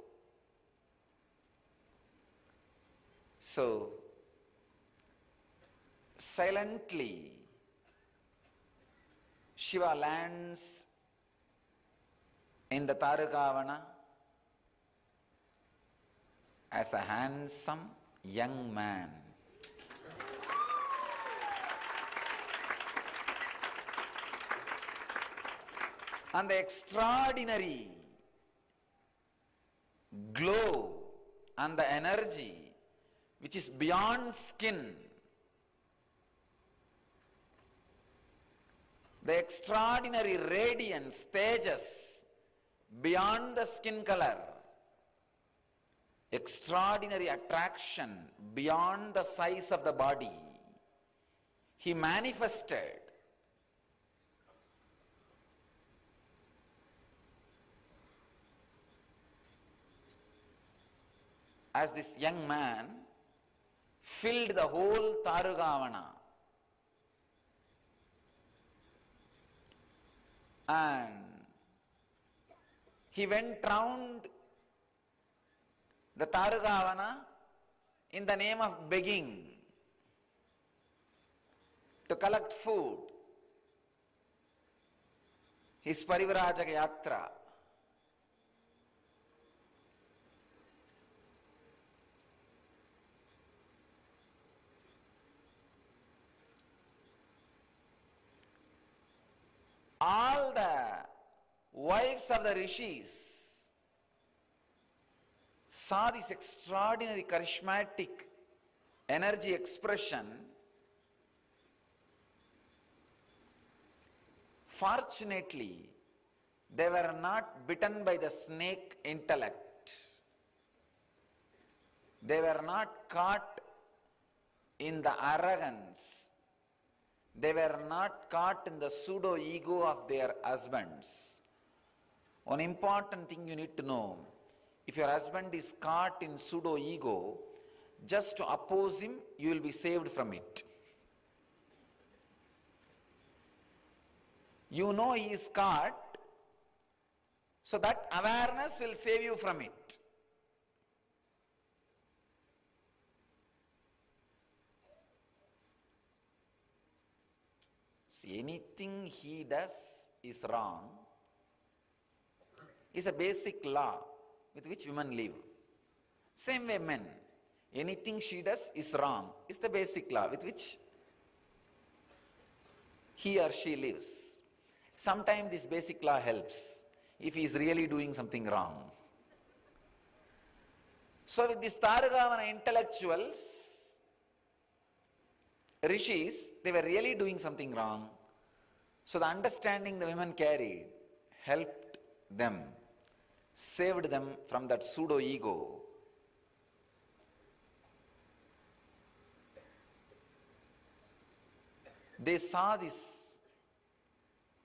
So, silently, Shiva lands in the Tarugavana as a handsome young man. And the extraordinary glow and the energy which is beyond skin, the extraordinary radiance, tejas, beyond the skin color, extraordinary attraction beyond the size of the body, he manifested as this young man filled the whole Tarugavana. And he went round the Tarugavana in the name of begging to collect food. His Parivrajaka Yatra. All the wives of the rishis saw this extraordinary charismatic energy expression. Fortunately, they were not bitten by the snake intellect. They were not caught in the arrogance They were not caught in the pseudo-ego of their husbands. One important thing you need to know, if your husband is caught in pseudo-ego, just to oppose him, you will be saved from it. You know he is caught, so that awareness will save you from it. See, anything he does is wrong is a basic law with which women live. Same way men, anything she does is wrong is the basic law with which he or she lives. Sometimes this basic law helps if he is really doing something wrong. So with these Tarugavana intellectuals, rishis, they were really doing something wrong. So the understanding the women carried helped them, saved them from that pseudo-ego. They saw this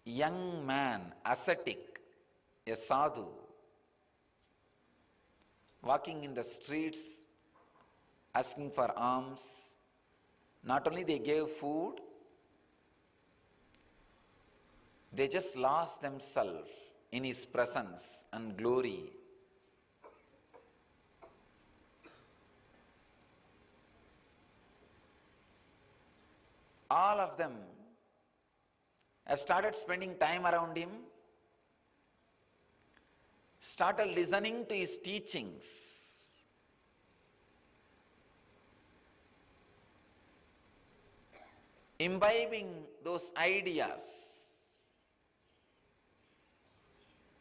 young man, ascetic, a sadhu, walking in the streets, asking for alms. Not only they gave food, they just lost themselves in his presence and glory. All of them have started spending time around him, started listening to his teachings. Imbibing those ideas.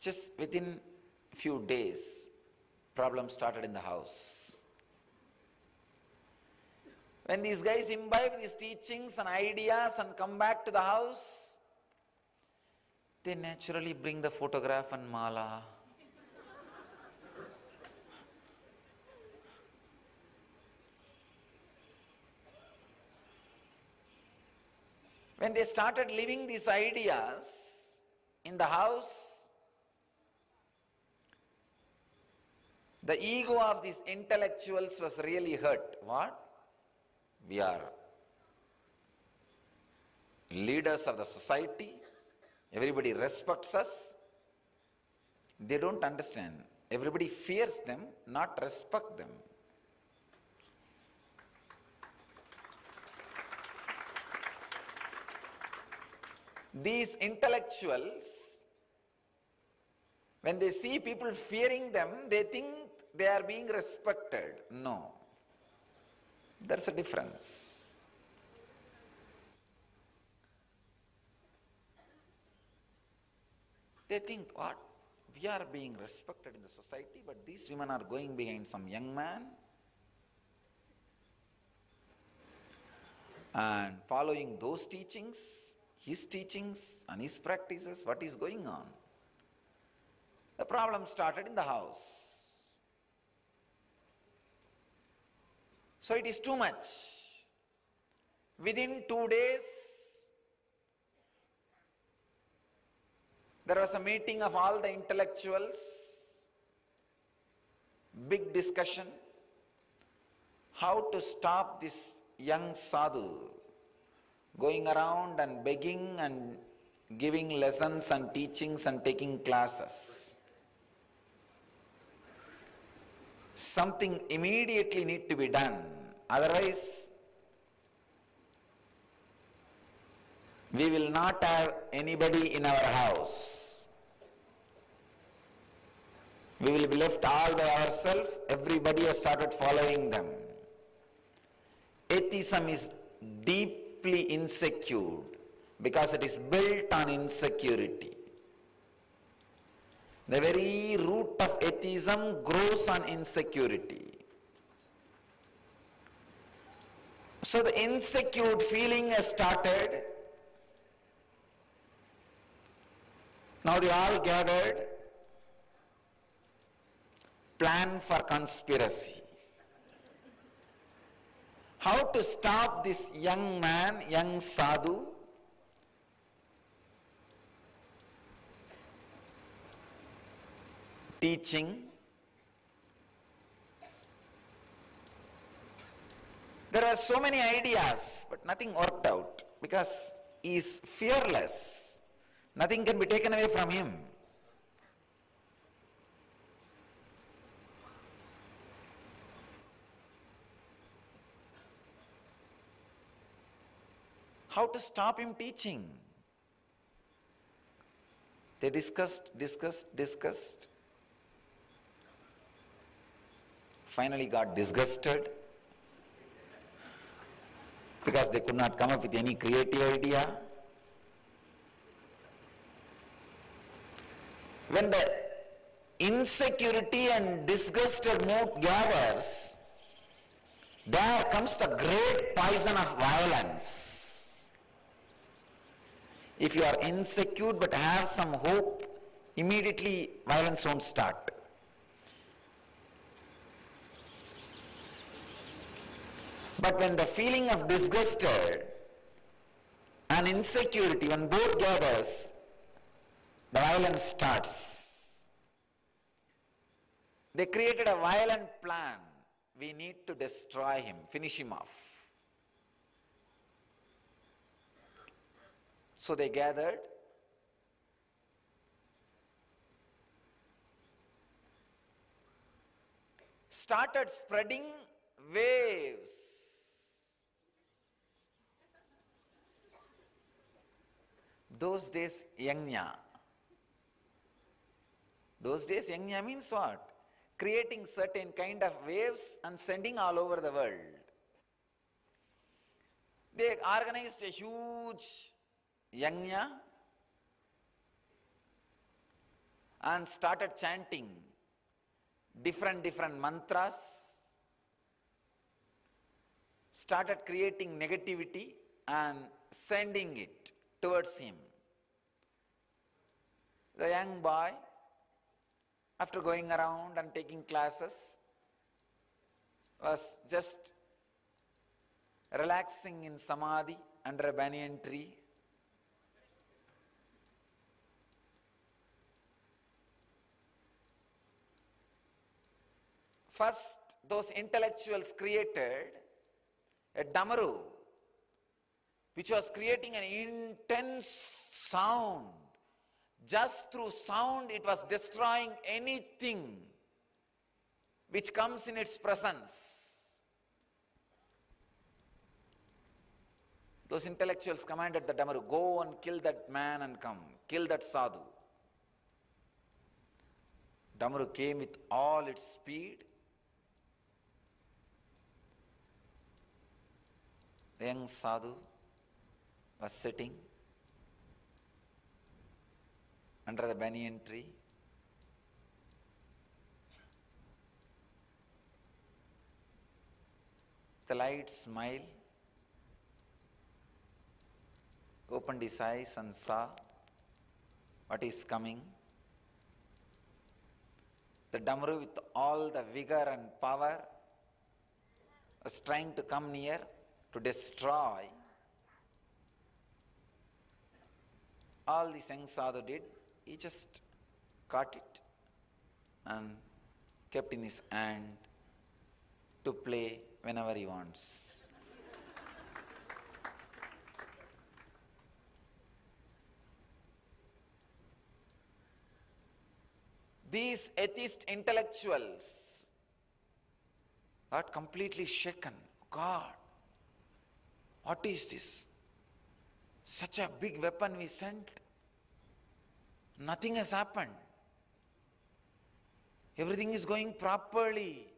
Just within few days, problems started in the house. When these guys imbibe these teachings and ideas and come back to the house, they naturally bring the photograph and mala. When they started living these ideas in the house, the ego of these intellectuals was really hurt. What? We are leaders of the society. Everybody respects us. They don't understand. Everybody fears them, not respect them. These intellectuals, when they see people fearing them, they think they are being respected. No. There's a difference. They think, what? We are being respected in the society, but these women are going behind some young man and following those teachings, his teachings and his practices. What is going on? The problem started in the house. So it is too much. Within 2 days, there was a meeting of all the intellectuals, big discussion, how to stop this young sadhu going around and begging and giving lessons and teachings and taking classes. Something immediately need to be done. Otherwise, we will not have anybody in our house. We will be left all by ourselves. Everybody has started following them. Atheism is deeply insecure because it is built on insecurity. The very root of atheism grows on insecurity. So the insecure feeling has started. Now they all gathered, plan for conspiracy. How to stop this young man, young sadhu, teaching. There were so many ideas, but nothing worked out because he is fearless. Nothing can be taken away from him. How to stop him teaching? They discussed. Finally got disgusted because they could not come up with any creative idea. When the insecurity and disgusted mood gathers, there comes the great poison of violence. If you are insecure but have some hope, immediately violence won't start. But when the feeling of disgusted and insecurity, when both gathers, the violence starts. They created a violent plan. We need to destroy him, finish him off. So they gathered. Started spreading waves. Those days, yajna. Those days, yajna means what? Creating certain kind of waves and sending all over the world. They organized a huge yajna and started chanting different mantras, started creating negativity and sending it towards him. The young boy, after going around and taking classes, was just relaxing in samadhi under a banyan tree. First, those intellectuals created a damaru, which was creating an intense sound. Just through sound, it was destroying anything which comes in its presence. Those intellectuals commanded the damaru, go and kill that man and come, kill that sadhu. Damaru came with all its speed. The young sadhu was sitting under the banyan tree. The light smile, opened his eyes and saw what is coming. The damaru with all the vigor and power was trying to come near to destroy. All this young sadhu did, he just caught it and kept in his hand to play whenever he wants. These atheist intellectuals got completely shaken. God, what is this? Such a big weapon we sent. Nothing has happened. Everything is going properly.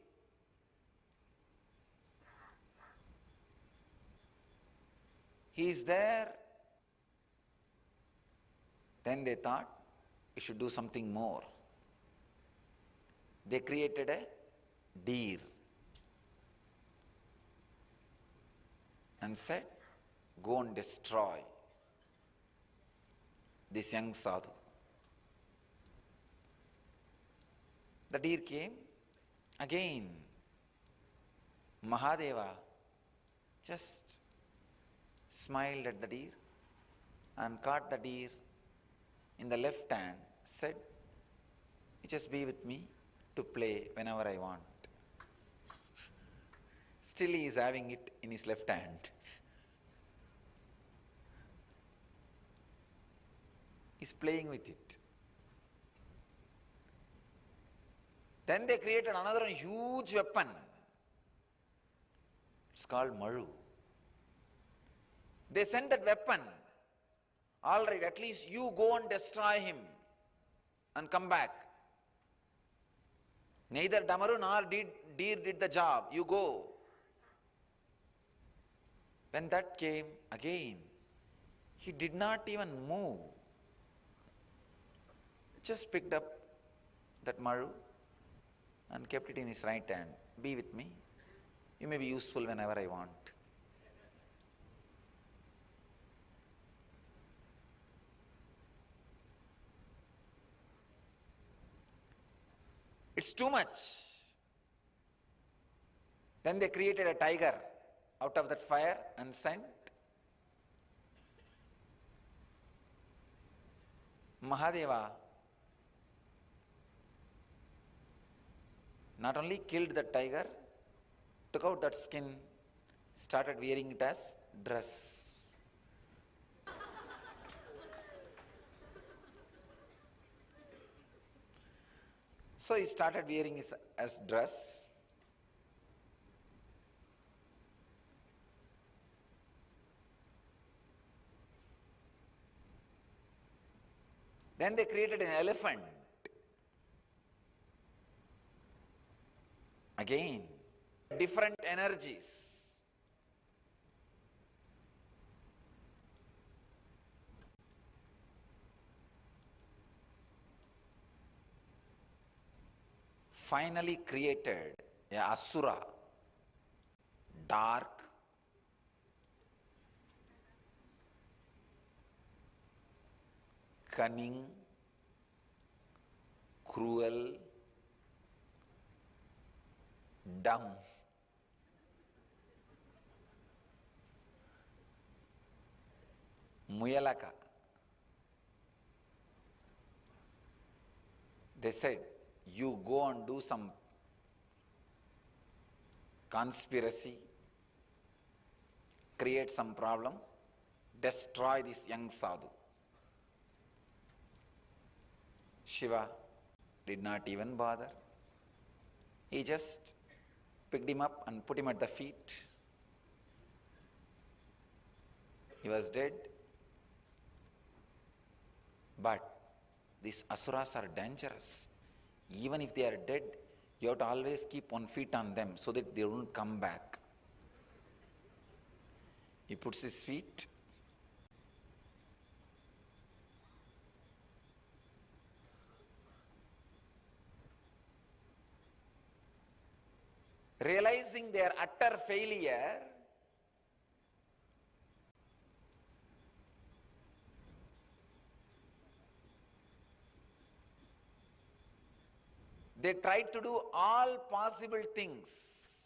He is there. Then they thought we should do something more. They created a deer and said, go and destroy this young sadhu. The deer came. Again, Mahadeva just smiled at the deer and caught the deer in the left hand, said, You just be with me to play whenever I want. Still he is having it in his left hand. He's playing with it. Then they created another huge weapon. It's called Maru. They sent that weapon. All right, at least you go and destroy him and come back. Neither Damaru nor Deer did the job. You go. When that came again, he did not even move. Just picked up that Maru and kept it in his right hand. Be with me. You may be useful whenever I want. It's too much. Then they created a tiger out of that fire and sent. Mahadeva not only killed the tiger, took out that skin, started wearing it as dress. So he started wearing it as dress. Then they created an elephant. Again, different energies. Finally created a asura, dark, cunning, cruel, dumb. Muyalaka. They said, you go and do some conspiracy, create some problem, destroy this young sadhu. Shiva did not even bother. He just picked him up and put him at the feet. He was dead. But these asuras are dangerous. Even if they are dead, you have to always keep 1 foot on them so that they don't come back. He puts his feet. Realizing their utter failure, they tried to do all possible things.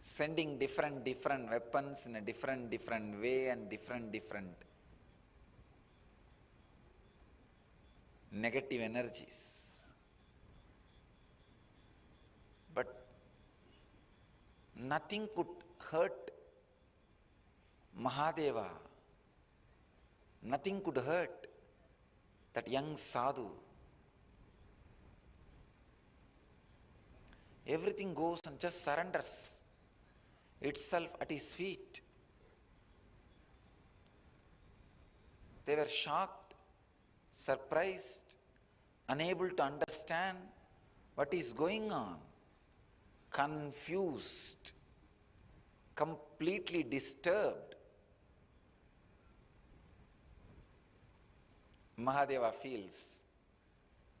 Sending different weapons in a different way and different negative energies. But nothing could hurt Mahadeva. Nothing could hurt that young sadhu. Everything goes and just surrenders itself at his feet. They were shocked, surprised, unable to understand what is going on, confused, completely disturbed. Mahadeva feels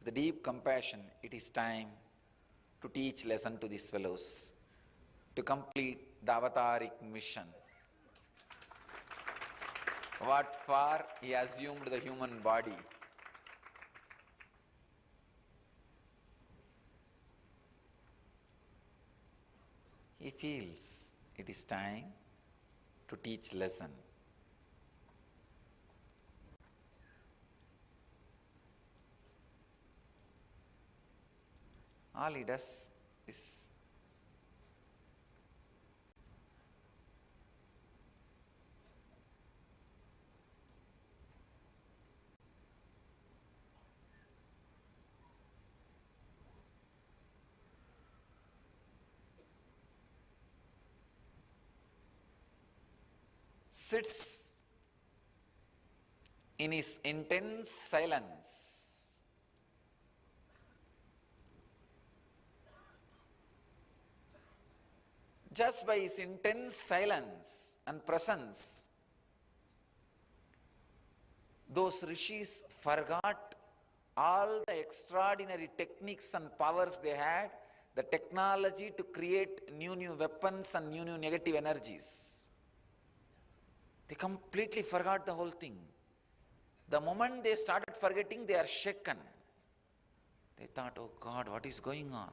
the deep compassion, it is time to teach lesson to these fellows, to complete the avataric mission. What for he assumed the human body. He feels it is time to teach lesson. All he does is sits in his intense silence, just by his intense silence and presence, those rishis forgot all the extraordinary techniques and powers they had, the technology to create new weapons and new negative energies. They completely forgot the whole thing. The moment they started forgetting, they are shaken. They thought, oh God, what is going on?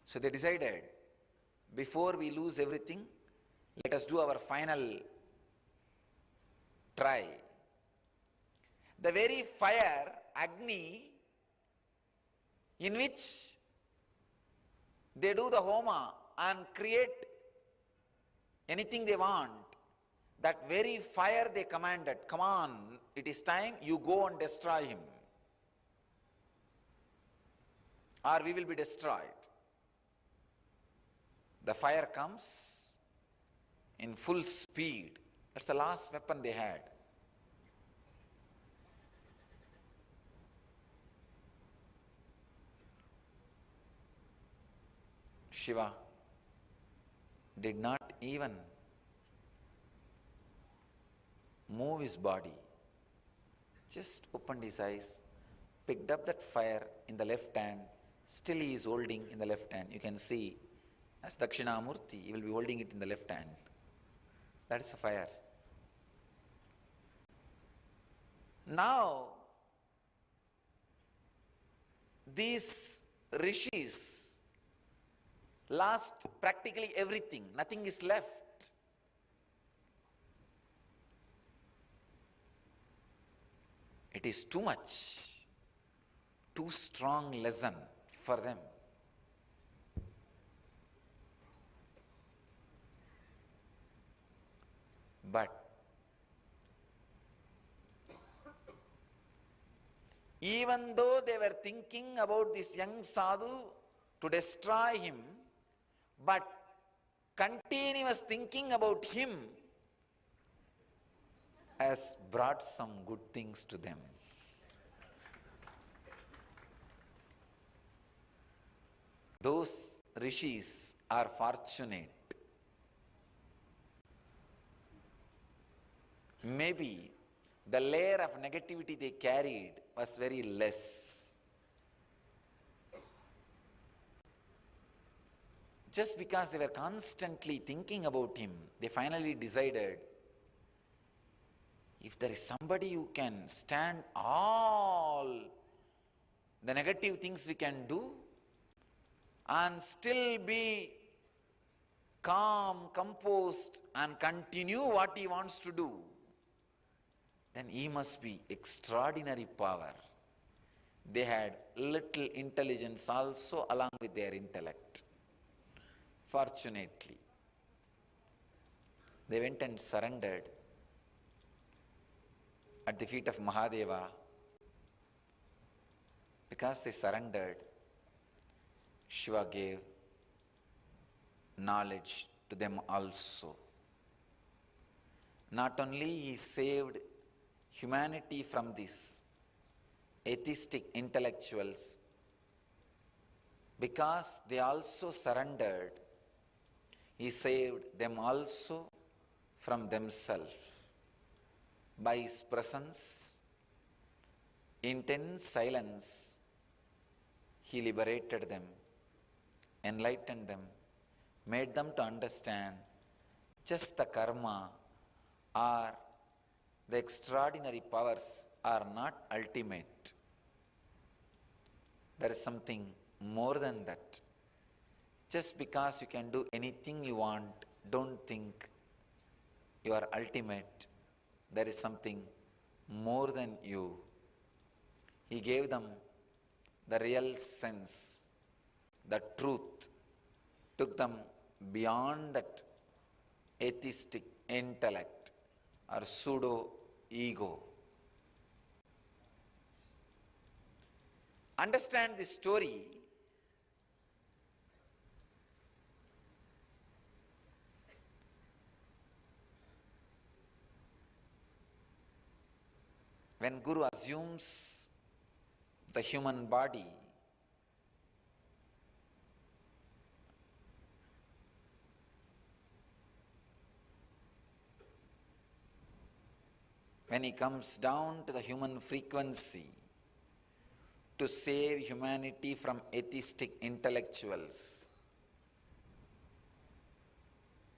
So they decided, before we lose everything, let us do our final try. The very fire, Agni, in which they do the homa and create anything they want, that very fire they commanded, come on, it is time, you go and destroy him, or we will be destroyed. The fire comes in full speed. That's the last weapon they had. Shiva did not even move his body, just opened his eyes, picked up that fire in the left hand, still he is holding in the left hand. You can see as Dakshinamurti, he will be holding it in the left hand. That is a fire. Now, these rishis lost practically everything, nothing is left. It is too much, too strong lesson for them. But even though they were thinking about this young sadhu to destroy him, but continuous thinking about him has brought some good things to them. Those rishis are fortunate. Maybe the layer of negativity they carried was very less. Just because they were constantly thinking about him, they finally decided, if there is somebody who can stand all the negative things we can do and still be calm, composed, and continue what he wants to do, then he must be extraordinary power. They had little intelligence also along with their intellect. Fortunately, they went and surrendered at the feet of Mahadeva. Because they surrendered, Shiva gave knowledge to them also. Not only he saved humanity from these atheistic intellectuals, because they also surrendered, he saved them also from themselves. By his presence, intense silence, he liberated them, enlightened them, made them to understand just the karma or the extraordinary powers are not ultimate. There is something more than that. Just because you can do anything you want, don't think you are ultimate. There is something more than you. He gave them the real sense, the truth, took them beyond that atheistic intellect or pseudo ego. Understand this story when Guru assumes the human body. When he comes down to the human frequency to save humanity from atheistic intellectuals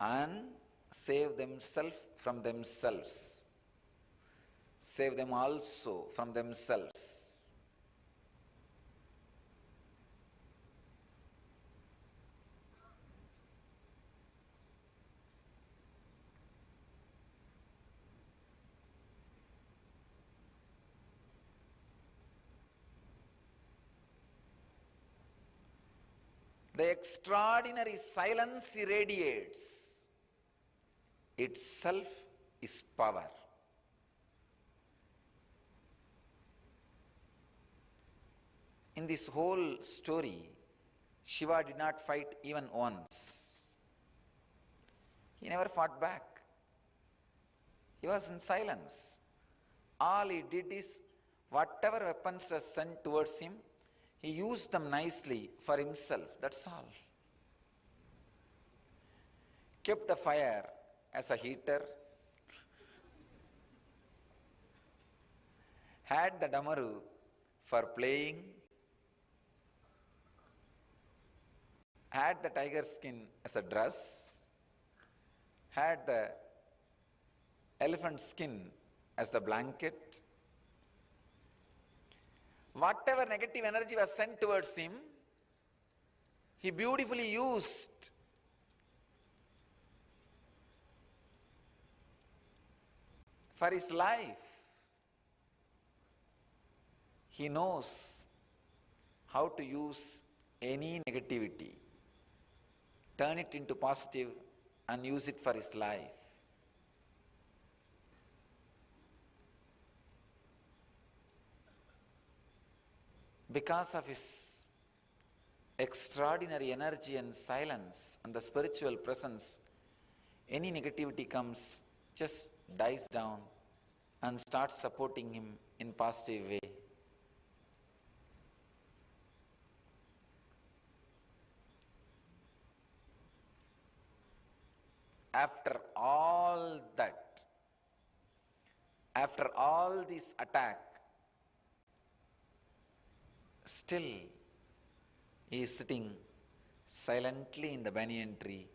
and save themselves from themselves, save them also from themselves. The extraordinary silence he radiates itself is power. In this whole story, Shiva did not fight even once. He never fought back. He was in silence. All he did is, whatever weapons were sent towards him, he used them nicely for himself, that's all. Kept the fire as a heater, had the damaru for playing, had the tiger skin as a dress, had the elephant skin as the blanket. Whatever negative energy was sent towards him, he beautifully used. For his life. He knows how to use any negativity, turn it into positive and use it for his life. Because of his extraordinary energy and silence and the spiritual presence, any negativity comes, just dies down and starts supporting him in positive way. After all that, after all this attack, still he is sitting silently in the banyan tree,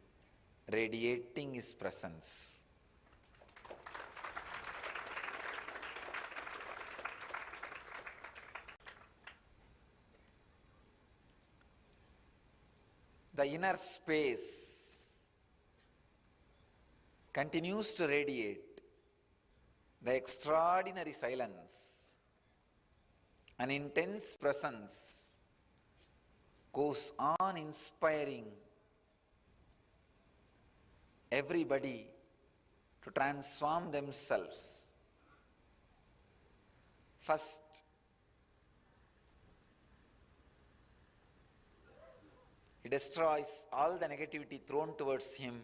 radiating his presence. The inner space continues to radiate the extraordinary silence. An intense presence goes on inspiring everybody to transform themselves. First, he destroys all the negativity thrown towards him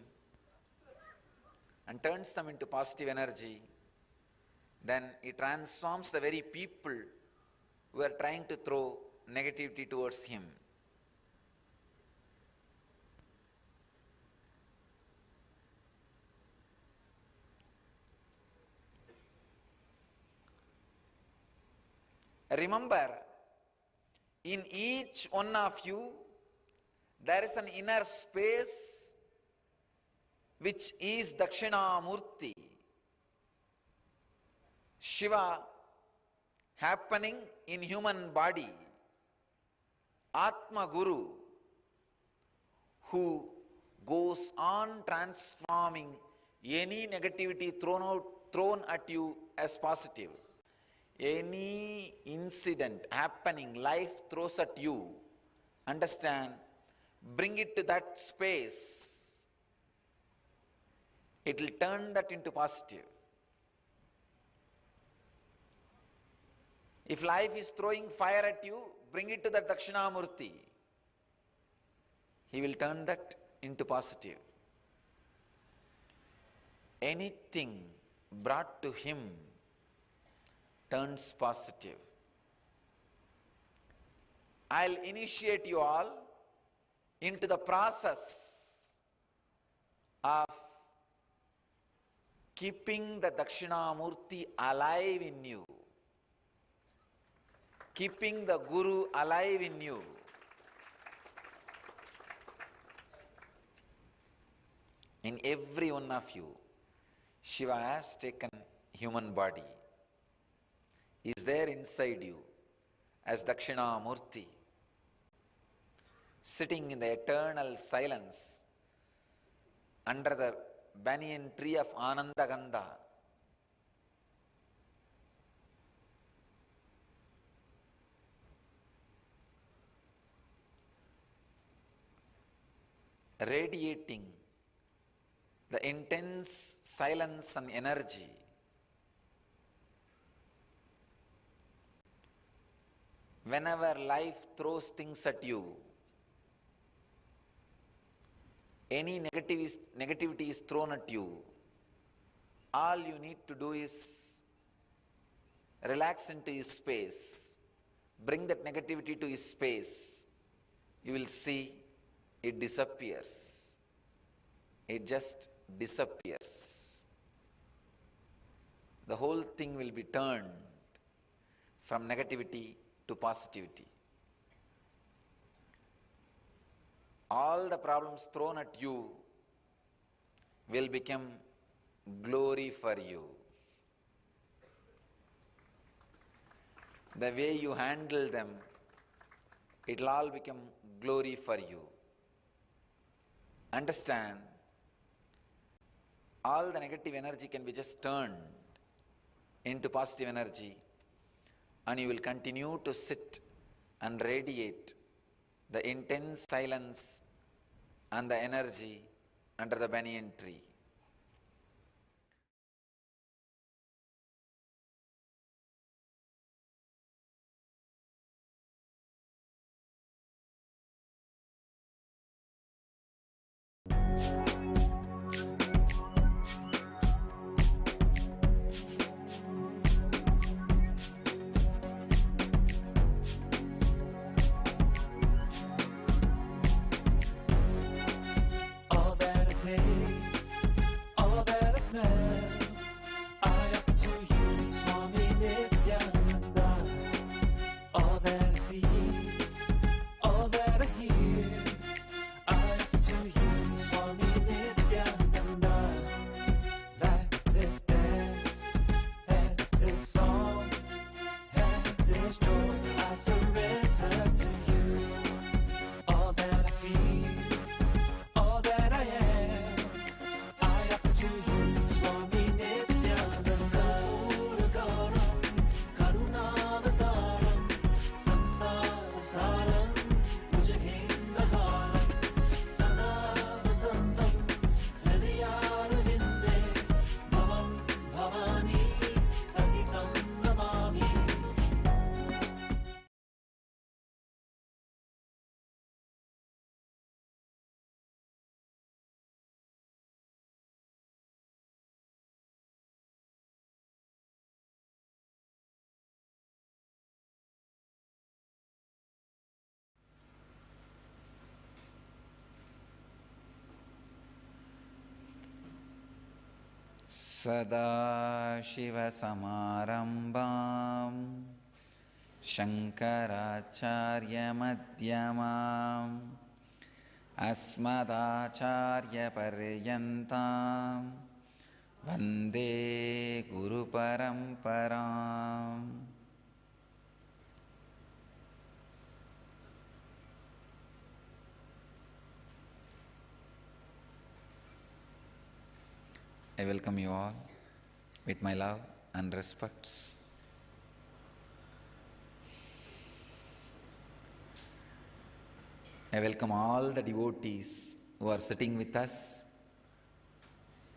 and turns them into positive energy. Then he transforms the very people who are trying to throw negativity towards him. Remember, in each one of you, there is an inner space which is Dakshinamurti. Shiva happening in human body. Atma Guru, who goes on transforming any negativity thrown at you as positive. Any incident happening, life throws at you, understand, bring it to that space. It will turn that into positive. If life is throwing fire at you, bring it to that Dakshinamurti. He will turn that into positive. Anything brought to him turns positive. I'll initiate you all into the process of keeping the Dakshinamurti alive in you, keeping the Guru alive in you. In every one of you, Shiva has taken human body, is there inside you as Dakshinamurti, sitting in the eternal silence under the banyan tree of Anandagandha. Radiating the intense silence and energy. Whenever life throws things at you, any negativity is thrown at you, all you need to do is relax into his space, bring that negativity to his space. You will see it disappears. It just disappears. The whole thing will be turned from negativity to positivity. All the problems thrown at you will become glory for you. The way you handle them, it will all become glory for you. Understand, all the negative energy can be just turned into positive energy, and you will continue to sit and radiate the intense silence and the energy under the banyan tree. All that I taste, all that I smell, I offer to you, Swami Nithyananda. All that I see, all that I hear, I offer to you, Swami Nithyananda. Like this dance, and this song, and this joy, I surrender to you. All that I feel, all that I am, I offer to you, Swami Nithyananda. Puragaram, Karunavataram, Samsara Saram, Bhujagendaharam, Sada Vasantam, Hridayarvinde, Bhavam Bhavani, Sahitam Namami. Sadashivasamarambam Shankaracharyamadhyamam Asmadacharyaparyantam Vande Guru Paramparam. I welcome you all with my love and respects. I welcome all the devotees who are sitting with us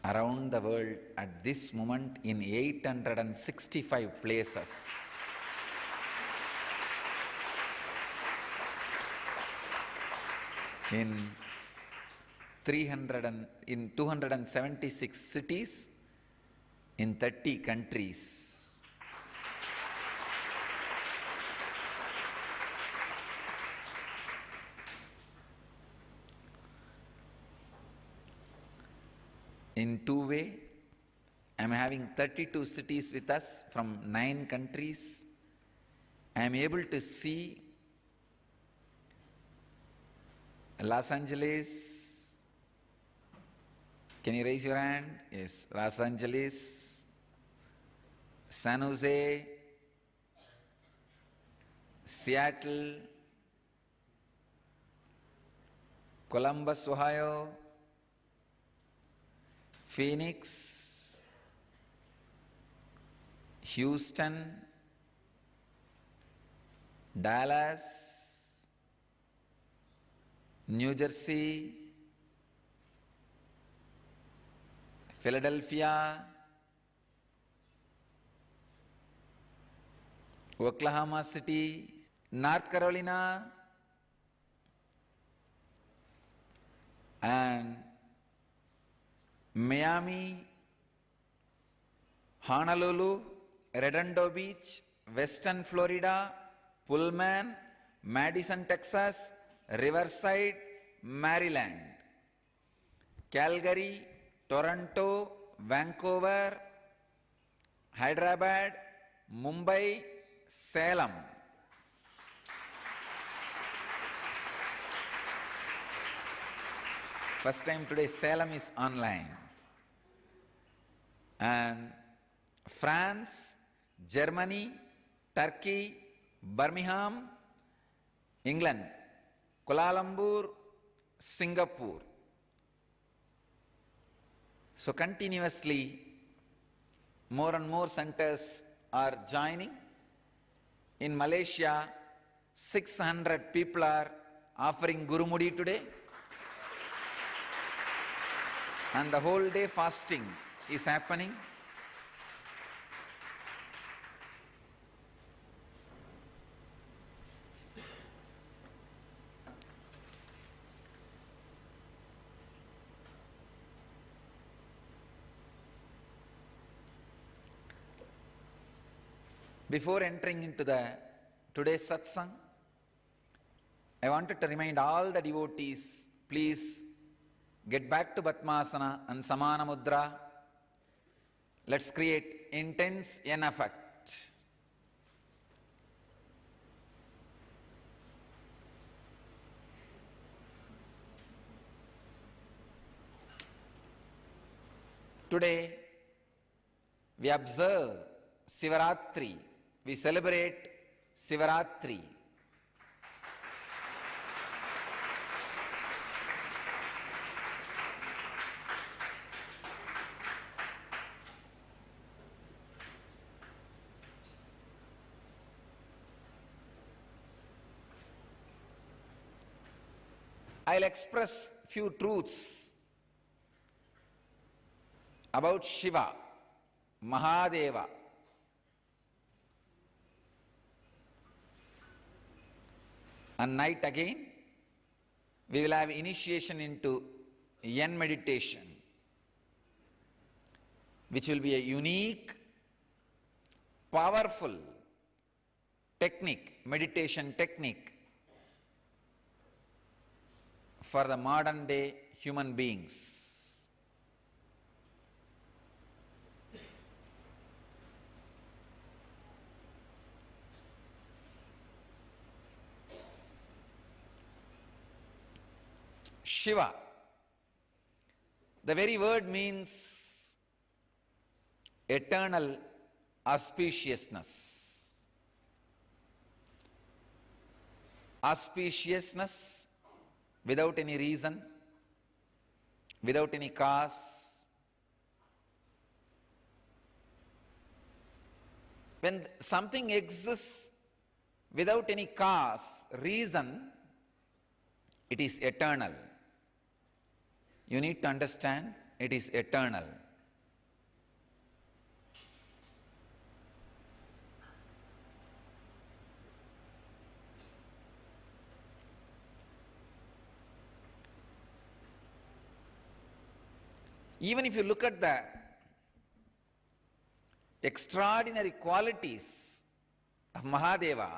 around the world at this moment in 865 places. In 276 cities in 30 countries. In two-way, I am having 32 cities with us from 9 countries. I am able to see Los Angeles. Can you raise your hand? Yes, Los Angeles, San Jose, Seattle, Columbus, Ohio, Phoenix, Houston, Dallas, New Jersey, Philadelphia, Oklahoma City, North Carolina, and Miami, Honolulu, Redondo Beach, Western Florida, Pullman, Madison, Texas, Riverside, Maryland, Calgary, Toronto, Vancouver, Hyderabad, Mumbai, Salem. First time today Salem is online. And France, Germany, Turkey, Birmingham, England, Kuala Lumpur, Singapore. So continuously more and more centers are joining. In Malaysia, 600 people are offering Gurumudi today. And the whole day fasting is happening. Before entering into today's satsang, I wanted to remind all the devotees, please get back to Padmasana and Samana Mudra. Let's create intense yen effect. Today, we observe Sivaratri. We celebrate Sivaratri. I'll express few truths about Shiva, Mahadeva. And night again, we will have initiation into yen meditation, which will be a unique, powerful technique, meditation technique for the modern day human beings. Shiva, the very word means eternal auspiciousness. Auspiciousness without any reason, without any cause. When something exists without any cause, reason, It is eternal. You need to understand, it is eternal. Even if you look at the extraordinary qualities of Mahadeva,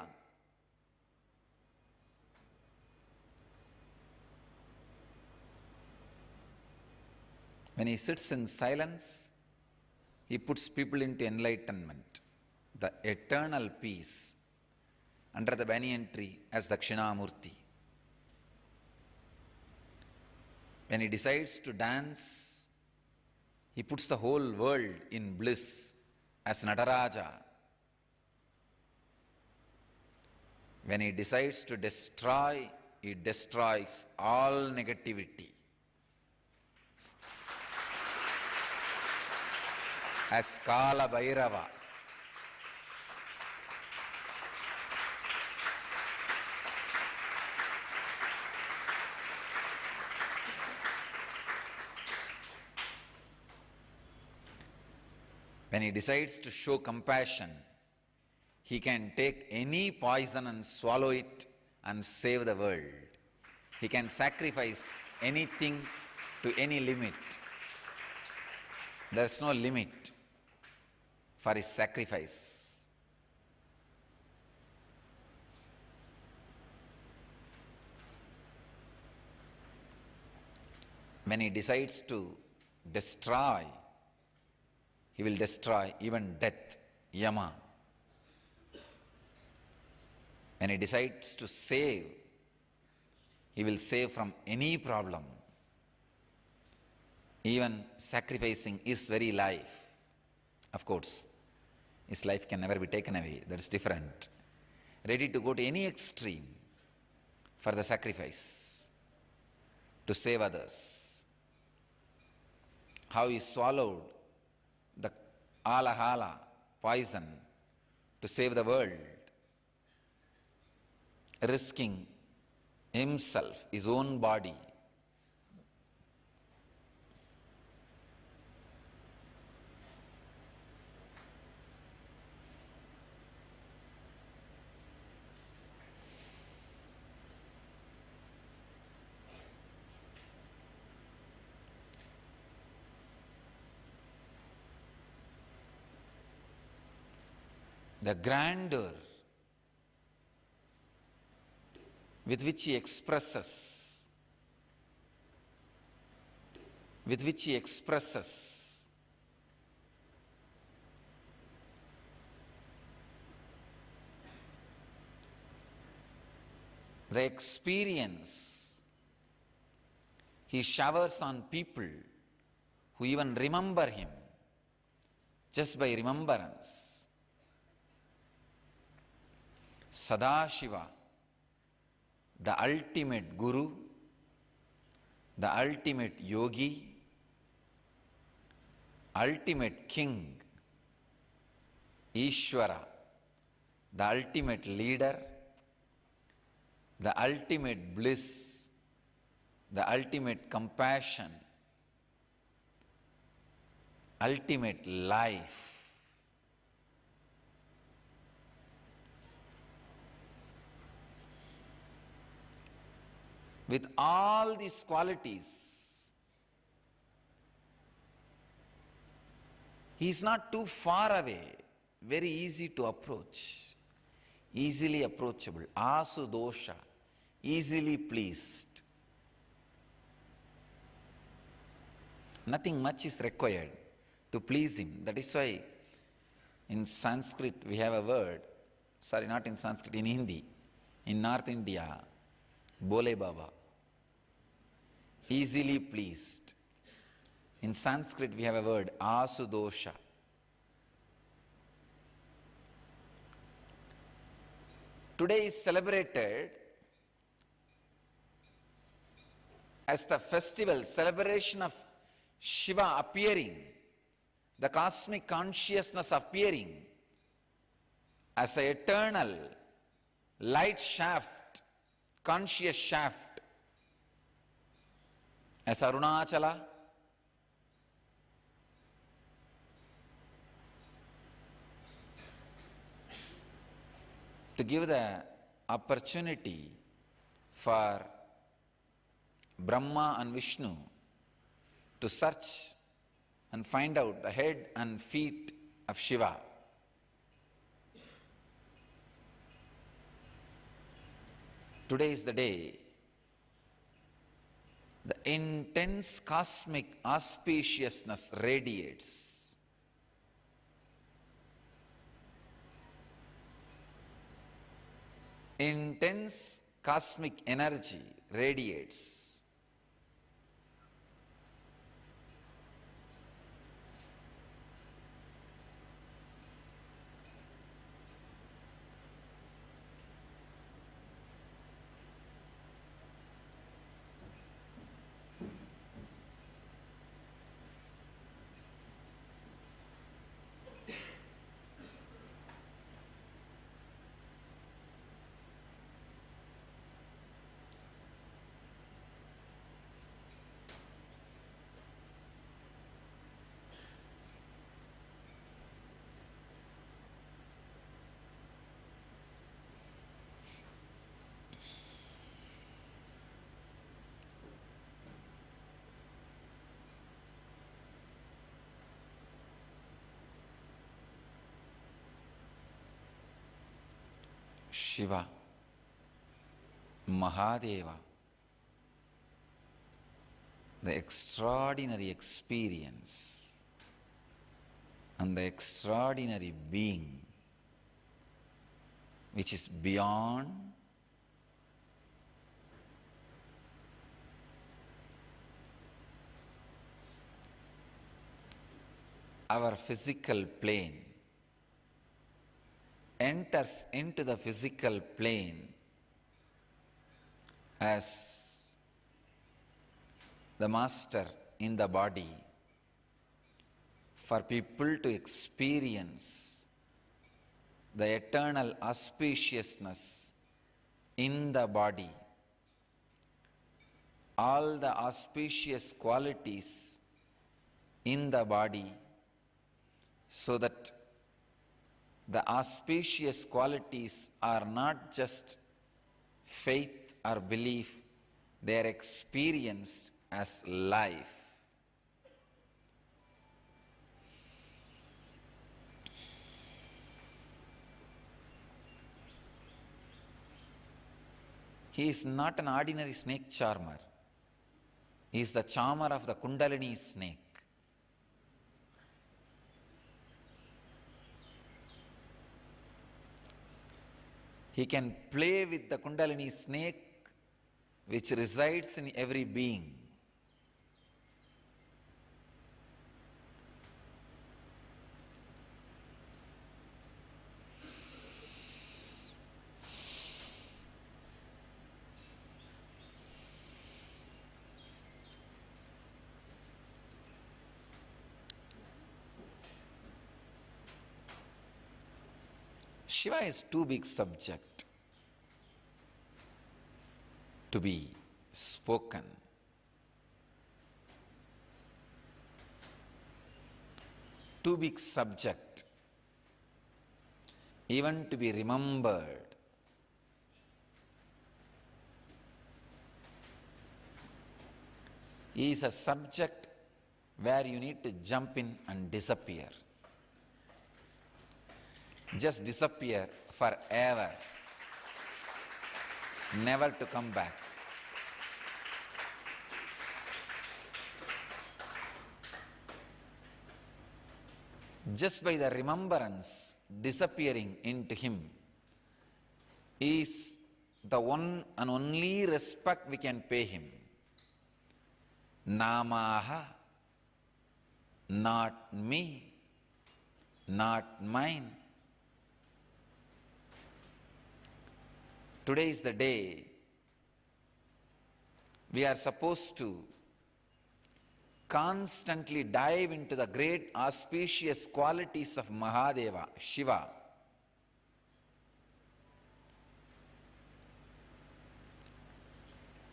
when he sits in silence, he puts people into enlightenment, the eternal peace under the banyan tree as Dakshinamurti. When he decides to dance, he puts the whole world in bliss as Nataraja. When he decides to destroy, he destroys all negativity as Kala Bhairava. When he decides to show compassion, he can take any poison and swallow it and save the world. He can sacrifice anything to any limit. There is no limit for his sacrifice. When he decides to destroy, he will destroy even death, Yama. When he decides to save, he will save from any problem, even sacrificing his very life. Of course, his life can never be taken away, that is different. Ready to go to any extreme for the sacrifice, to save others. How he swallowed the alahala poison to save the world, risking himself, his own body. The grandeur with which he expresses, the experience he showers on people who even remember him just by remembrance. Sadashiva, the ultimate guru, the ultimate yogi, ultimate king, Ishvara, the ultimate leader, the ultimate bliss, the ultimate compassion, ultimate life. With all these qualities, he is not too far away, very easy to approach, easily approachable, asudosha, easily pleased. Nothing much is required to please him. That is why in Sanskrit we have a word, sorry, not in Sanskrit, in Hindi, in North India, Bole Baba, easily pleased. In Sanskrit we have a word, asudosha. Today is celebrated as the festival, celebration of Shiva appearing, the cosmic consciousness appearing as an eternal light shaft, conscious shaft as Arunachala, to give the opportunity for Brahma and Vishnu to search and find out the head and feet of Shiva. Today is the day. The intense cosmic auspiciousness radiates. Intense cosmic energy radiates. Shiva, Mahadeva, the extraordinary experience and the extraordinary being which is beyond our physical plane, enters into the physical plane as the master in the body for people to experience the eternal auspiciousness in the body, all the auspicious qualities in the body, so that the auspicious qualities are not just faith or belief, they are experienced as life. He is not an ordinary snake charmer. He is the charmer of the Kundalini snake. He can play with the Kundalini snake which resides in every being. Shiva is too big subject to be spoken. Too big subject even to be remembered. He is a subject where you need to jump in and disappear. Just disappear forever, never to come back. Just by the remembrance disappearing into him is the one and only respect we can pay him. Namaha, not me, not mine. Today is the day we are supposed to constantly dive into the great auspicious qualities of Mahadeva, Shiva.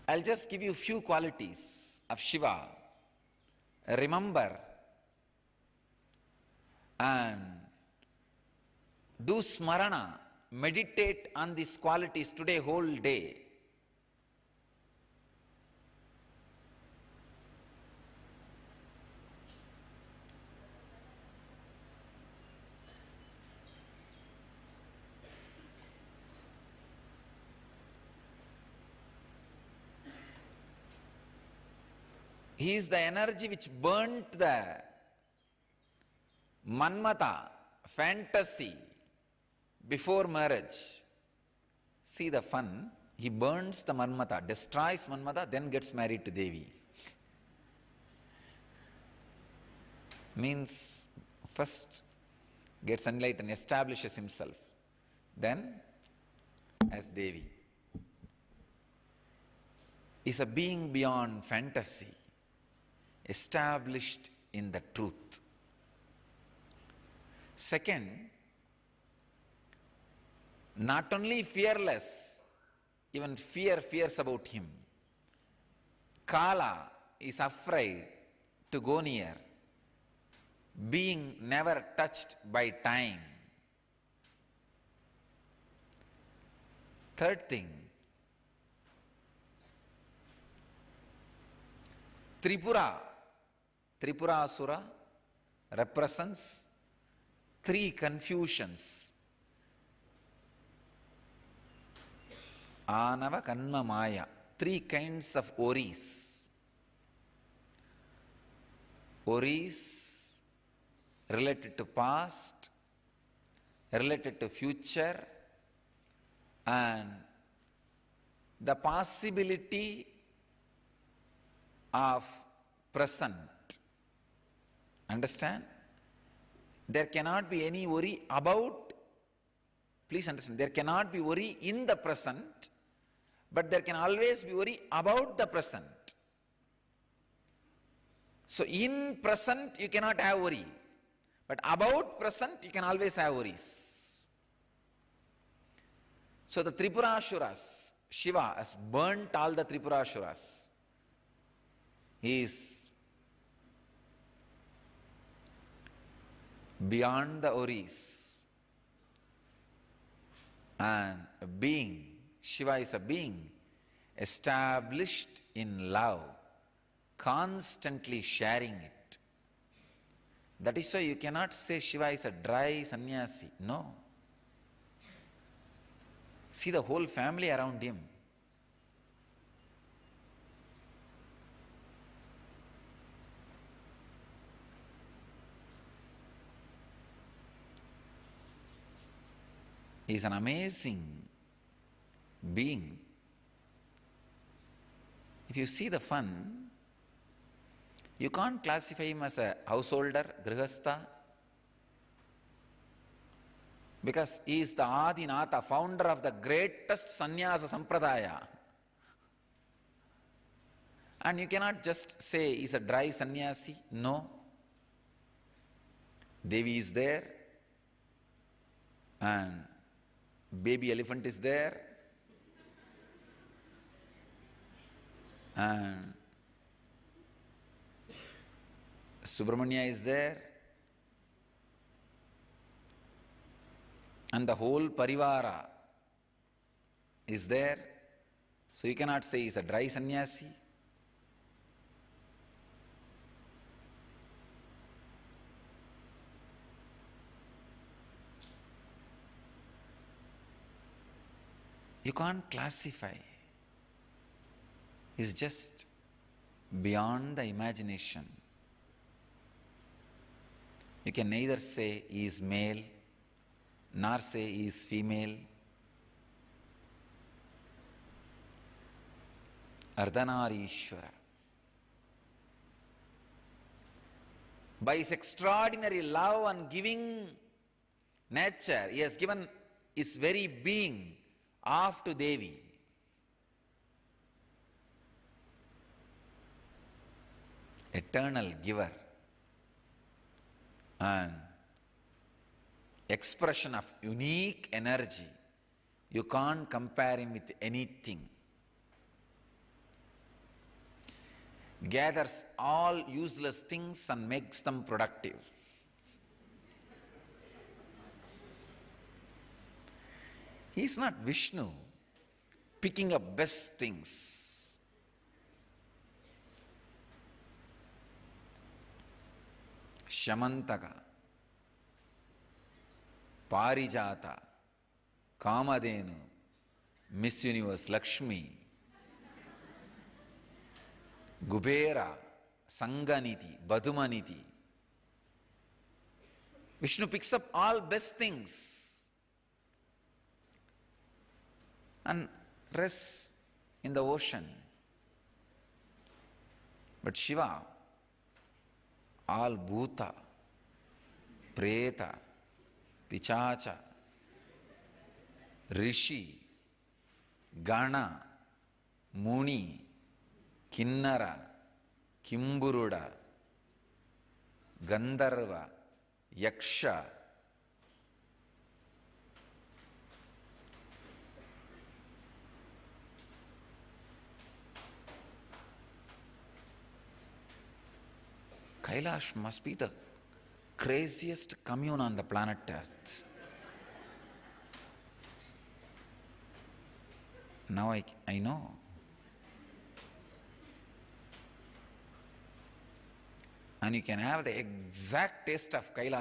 I'll just give you few qualities of Shiva, remember and do smarana, meditate on these qualities today whole day. He is the energy which burnt the Manmata, fantasy, before marriage. See the fun. He burns the Manmata, destroys Manmata, then gets married to Devi. Means first gets enlightened, establishes himself, then as Devi. Is a being beyond fantasy, established in the truth. Second, not only fearless, even fears about him. Kala is afraid to go near, being never touched by time. Third thing, Tripura Asura represents three confusions. Anava Kanma Maya, three kinds of worries. Worries related to past, related to future, and the possibility of present. Understand? There cannot be any worry about, please understand, there cannot be worry in the present, but there can always be worry about the present. So in present you cannot have worry, but about present you can always have worries. So the Tripurasuras, Shiva has burnt all the Tripurasuras. He is beyond the worries, and a being, Shiva is a being established in love, constantly sharing it. That is why you cannot say Shiva is a dry sannyasi. No. See the whole family around him. He is an amazing being. If you see the fun, you can't classify him as a householder, grihastha, because he is the Adinatha, founder of the greatest sannyasa sampradaya. And you cannot just say he is a dry sannyasi. No. Devi is there, and baby elephant is there, and Subramanya is there, and the whole parivara is there. So you cannot say he's a dry sannyasi. You can't classify. It's just beyond the imagination. You can neither say he is male, nor say he is female. Ardhanarishwara. By his extraordinary love and giving nature, he has given his very being off to Devi. Eternal giver and expression of unique energy. You can't compare him with anything. gathers all useless things and makes them productive. He is not Vishnu picking up best things. Shamantaka, Parijata, Kamadenu, Miss Universe Lakshmi, Kubera, Sanganiti, Badhumaniti. Vishnu picks up all best things and rests in the ocean. But Shiva, all Bhuta, Preta, Pichacha, Rishi, Gana, Muni, Kinnara, Kimburuda, Gandharva, Yaksha, Kailash must be the craziest commune on the planet Earth. Now I know. And you can have the exact taste of Kailasa